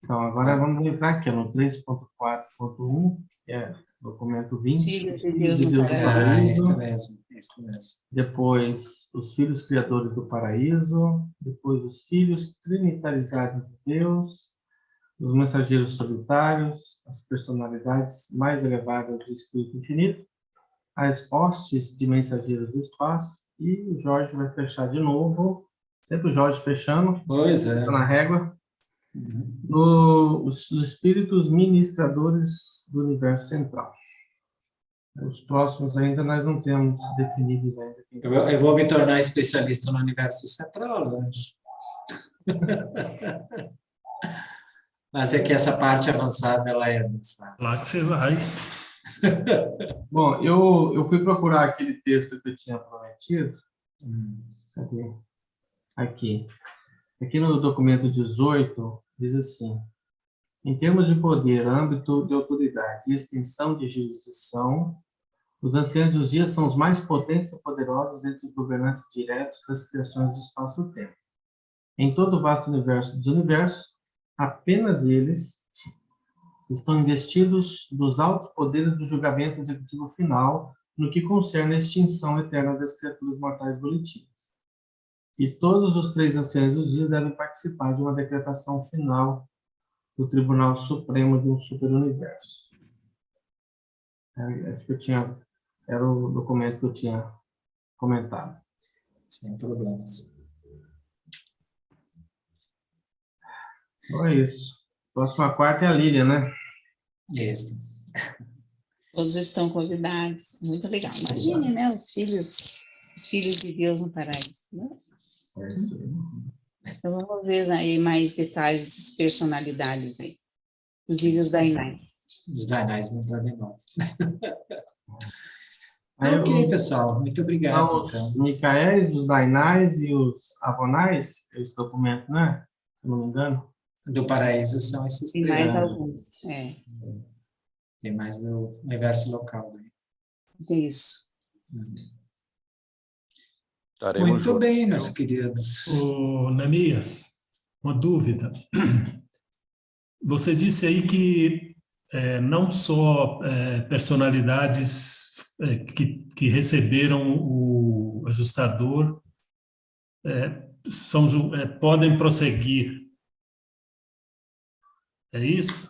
Então, agora vamos entrar aqui no 3.4.1, que é documento 20, Filhos os de filhos Deus de no Deus no Paraíso. paraíso. Esse mesmo. Depois, os filhos criadores do paraíso. Depois, os filhos trinitarizados de Deus. Os mensageiros solitários. As personalidades mais elevadas do Espírito Infinito. As hostes de mensageiros do espaço. E o Jorge vai fechar de novo. Sempre o Jorge fechando. Pois é. Está na régua. Uhum. Os espíritos ministradores do universo central. Os próximos ainda nós não temos definidos ainda. Eu vou me tornar especialista no universo central, eu acho. Mas é que essa parte avançada, ela é avançada. Lá que você vai. Bom, eu fui procurar aquele texto que eu tinha prometido. Cadê? Aqui. Aqui no documento 18, diz assim: em termos de poder, âmbito de autoridade e extensão de jurisdição, os anciãos dos dias são os mais potentes e poderosos entre os governantes diretos das criações do espaço-tempo. Em todo o vasto universo dos universos, apenas eles estão investidos dos altos poderes do julgamento executivo final no que concerne a extinção eterna das criaturas mortais volitivas. E todos os 3 anciãos dos dias devem participar de uma decretação final do Tribunal Supremo de um superuniverso. Era o documento que eu tinha comentado. Sem problemas. Então é isso. Próxima quarta é a Lília, né? Isso. Todos estão convidados. Muito legal. Imagine, né? Os filhos de Deus no paraíso. Né? Então vamos ver aí mais detalhes das personalidades aí. Inclusive os Dainais. Os Dainais vão entrar de novo. Então, ok, pessoal. Muito obrigado. Então, os Micaéis, os Dainais e os Avonais, esse documento, né? Se não me engano. Do paraíso são esses 3. Tem mais alguns, é. Tem mais do universo local. Né? Isso. Estaremos Muito juntos. bem, meus queridos. Ô, Nemias, uma dúvida. Você disse aí que não só personalidades que receberam o ajustador podem prosseguir. É isso?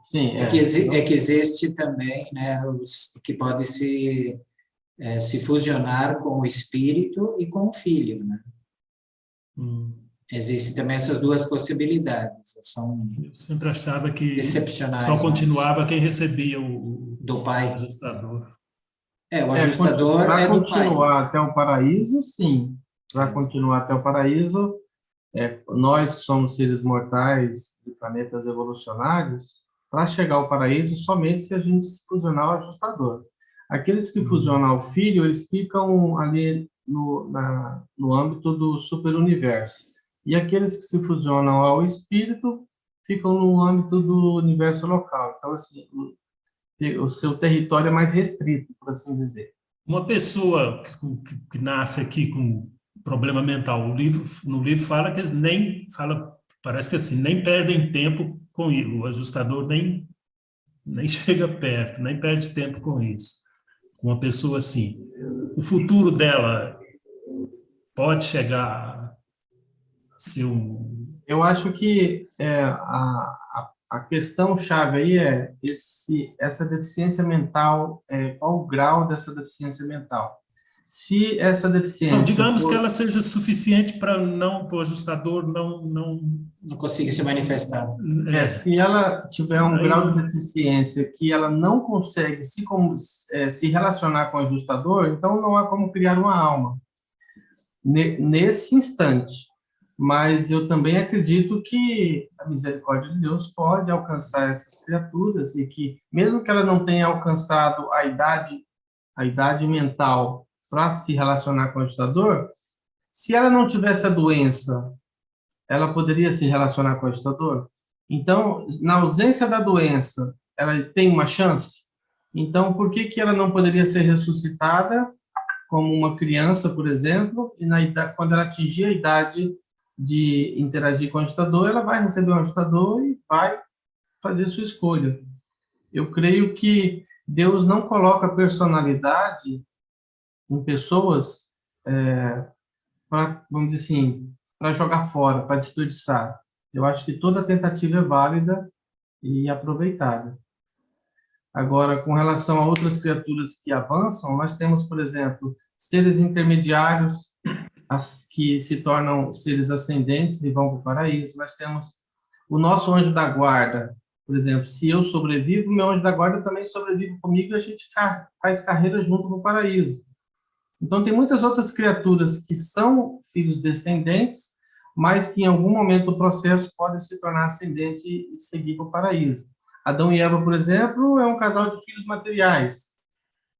Sim. É que existe também, né, os que podem se fusionar com o espírito e com o filho, né? Existem também essas 2 possibilidades. Eu sempre achava que excepcionais, só continuava quem recebia o do pai. Ajustador. O ajustador para do pai. Para continuar até o paraíso, sim. Para continuar até o paraíso, nós que somos seres mortais de planetas evolucionários, para chegar ao paraíso, somente se a gente se fusionar ao ajustador. Aqueles que fusionam ao filho, eles ficam ali no âmbito do superuniverso. E aqueles que se fusionam ao espírito ficam no âmbito do universo local. Então, assim, o seu território é mais restrito, por assim dizer. Uma pessoa que nasce aqui com problema mental, no livro fala que eles parece que assim, nem perdem tempo com isso, o ajustador nem chega perto, nem perde tempo com isso. Uma pessoa assim, o futuro dela pode chegar a ser Eu acho que a questão-chave aí é essa deficiência mental, qual o grau dessa deficiência mental. Se essa deficiência... digamos que ela seja suficiente para o ajustador não conseguir se manifestar. Se ela tiver um grau de deficiência que ela não consegue se relacionar com o ajustador, então não há como criar uma alma nesse instante. Mas eu também acredito que a misericórdia de Deus pode alcançar essas criaturas e que, mesmo que ela não tenha alcançado a idade mental para se relacionar com o ajustador, se ela não tivesse a doença, ela poderia se relacionar com o ajustador? Então, na ausência da doença, ela tem uma chance? Então, por que ela não poderia ser ressuscitada como uma criança, por exemplo, e quando ela atingir a idade de interagir com o ajustador, ela vai receber um ajustador e vai fazer sua escolha. Eu creio que Deus não coloca personalidade em pessoas para, vamos dizer assim, para jogar fora, para desperdiçar. Eu acho que toda tentativa é válida e aproveitada. Agora, com relação a outras criaturas que avançam, nós temos, por exemplo, seres intermediários, as que se tornam seres ascendentes e vão para o paraíso. Nós temos o nosso anjo da guarda, por exemplo, se eu sobrevivo, meu anjo da guarda também sobrevive comigo e a gente faz carreira junto no paraíso. Então, tem muitas outras criaturas que são filhos descendentes, mas que em algum momento do processo podem se tornar ascendente e seguir para o paraíso. Adão e Eva, por exemplo, é um casal de filhos materiais,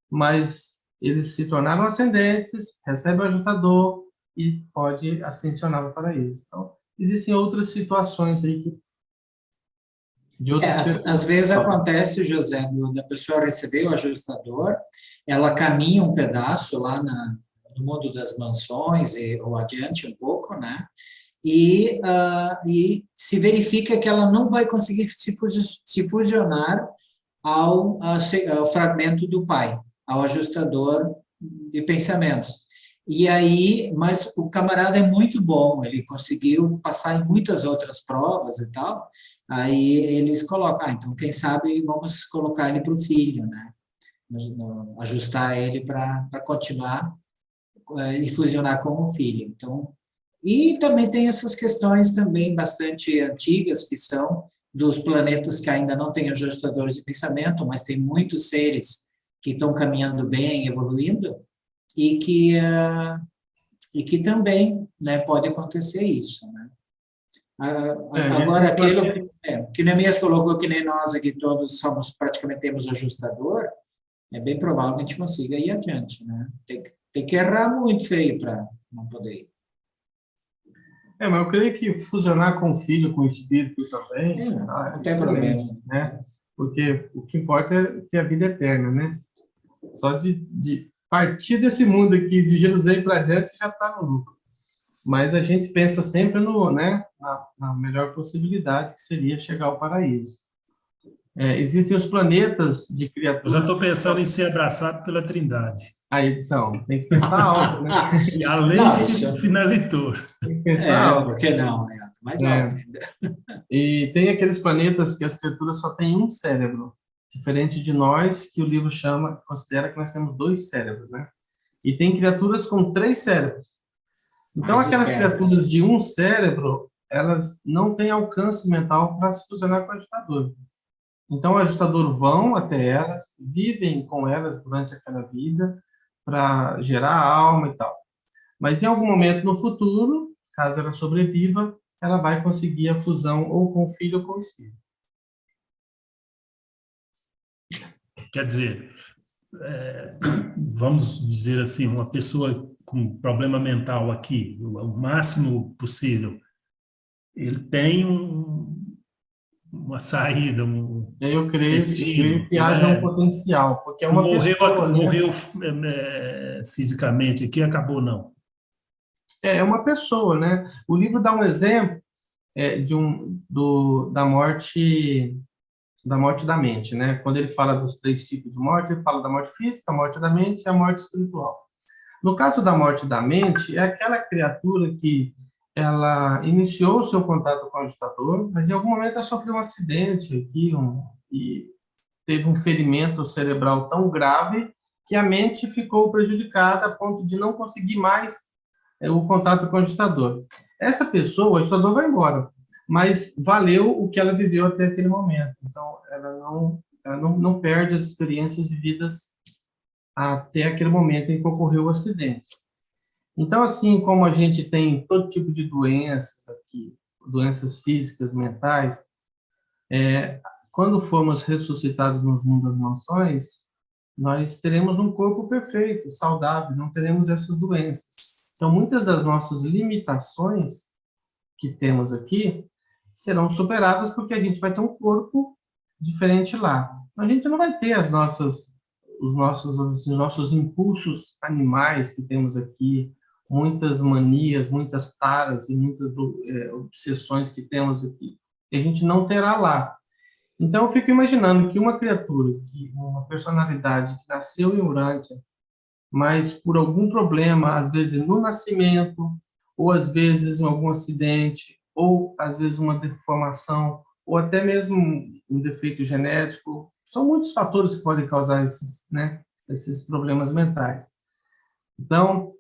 mas eles se tornaram ascendentes, recebem o ajustador e pode ascensionar para o paraíso. Então, existem outras situações aí que de outras pessoas. Às vezes acontece, José, da pessoa receber o ajustador, ela caminha um pedaço lá no mundo das mansões, ou adiante um pouco, né? E se verifica que ela não vai conseguir se fusionar ao fragmento do pai, ao ajustador de pensamentos. E aí, mas o camarada é muito bom, ele conseguiu passar em muitas outras provas e tal, aí eles colocam, então quem sabe vamos colocar ele para o filho, né? Ajustar ele para continuar e fusionar com o filho. Então, e também tem essas questões também bastante antigas, que são dos planetas que ainda não têm ajustadores de pensamento, mas tem muitos seres que estão caminhando bem, evoluindo, e que também, né, pode acontecer isso, né? Agora, aquilo que Neemias colocou, que nem nós aqui todos praticamente temos ajustador, é bem provável que a gente consiga ir adiante, né? Tem que errar muito feio para não poder ir. Mas eu creio que fusionar com o filho, com o espírito também, não tem problema, né? Porque o que importa é ter a vida eterna, né? Só de partir desse mundo aqui, de Jerusalém para adiante, já está no lucro. Mas a gente pensa sempre na melhor possibilidade, que seria chegar ao paraíso. Existem os planetas de criaturas... Eu já estou pensando em ser abraçado pela Trindade. Aí, então, tem que pensar alto, né? E além de finalitor. Tem que pensar alto. Por que não? Mais alto ainda. E tem aqueles planetas que as criaturas só têm um cérebro, diferente de nós, que o livro considera que nós temos 2 cérebros, né? E tem criaturas com 3 cérebros. Então, aquelas criaturas de um cérebro, elas não têm alcance mental para se fusionar com o ajustador. Então, o ajustador vão até elas, vivem com elas durante aquela vida, para gerar a alma e tal. Mas, em algum momento no futuro, caso ela sobreviva, ela vai conseguir a fusão ou com o filho ou com o espírito. Quer dizer, vamos dizer assim, uma pessoa com problema mental aqui, o máximo possível, ele tem uma saída, eu creio destino, que haja um potencial, porque é uma pessoa... Morreu fisicamente aqui, acabou, não. É uma pessoa, né? O livro dá um exemplo da morte da mente, né? Quando ele fala dos 3 tipos de morte, ele fala da morte física, a morte da mente e a morte espiritual. No caso da morte da mente, é aquela criatura que ela iniciou o seu contato com o ajustador, mas em algum momento ela sofreu um acidente aqui e teve um ferimento cerebral tão grave que a mente ficou prejudicada a ponto de não conseguir mais o contato com o ajustador. Essa pessoa, o ajustador vai embora, mas valeu o que ela viveu até aquele momento. Então, ela não perde as experiências vividas até aquele momento em que ocorreu o acidente. Então, assim como a gente tem todo tipo de doenças aqui, doenças físicas, mentais, quando formos ressuscitados nos mundos das mansões, nós teremos um corpo perfeito, saudável, não teremos essas doenças. Então, muitas das nossas limitações que temos aqui serão superadas porque a gente vai ter um corpo diferente lá. A gente não vai ter os nossos impulsos animais que temos aqui, muitas manias, muitas taras e muitas obsessões que temos aqui. E a gente não terá lá. Então, eu fico imaginando que uma criatura, uma personalidade que nasceu em Urântia, mas por algum problema, às vezes no nascimento, ou às vezes em algum acidente, ou às vezes uma deformação, ou até mesmo um defeito genético, são muitos fatores que podem causar esses problemas mentais. Então,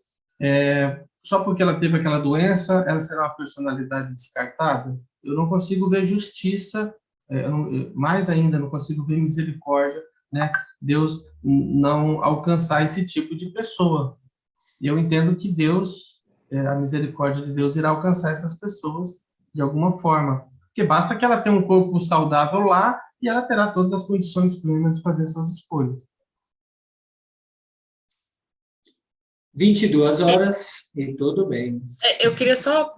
só porque ela teve aquela doença, ela será uma personalidade descartada? Eu não consigo ver justiça, mais ainda, não consigo ver misericórdia, né? Deus não alcançar esse tipo de pessoa. E eu entendo que Deus, a misericórdia de Deus irá alcançar essas pessoas de alguma forma. Porque basta que ela tenha um corpo saudável lá e ela terá todas as condições plenas de fazer suas escolhas. 22 horas e tudo bem. Eu queria só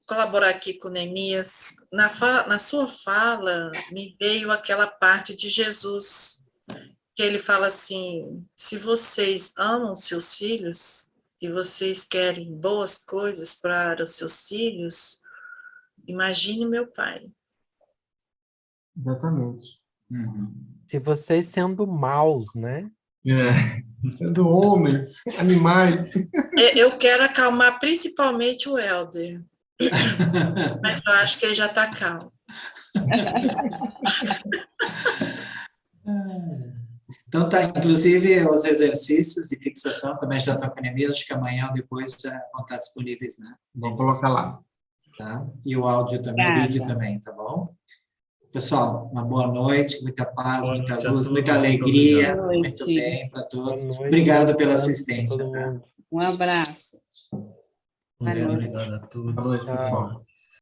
colaborar aqui com o Neemias. Na sua fala, me veio aquela parte de Jesus, que ele fala assim: se vocês amam seus filhos e vocês querem boas coisas para os seus filhos, imagine meu pai. Exatamente. Se vocês sendo maus, né? Sendo homens, animais. Eu quero acalmar principalmente o Helder, mas eu acho que ele já está calmo. Então tá, inclusive os exercícios de fixação também já estão com a Neemias, acho que amanhã ou depois já vão estar disponíveis, né? Vou colocar lá. Tá? E o áudio também, o vídeo também, tá bom? Pessoal, uma boa noite, muita paz, muita luz, muita alegria, muito bem para todos. Obrigado pela assistência. Um abraço. Obrigado a todos. Boa noite, pessoal.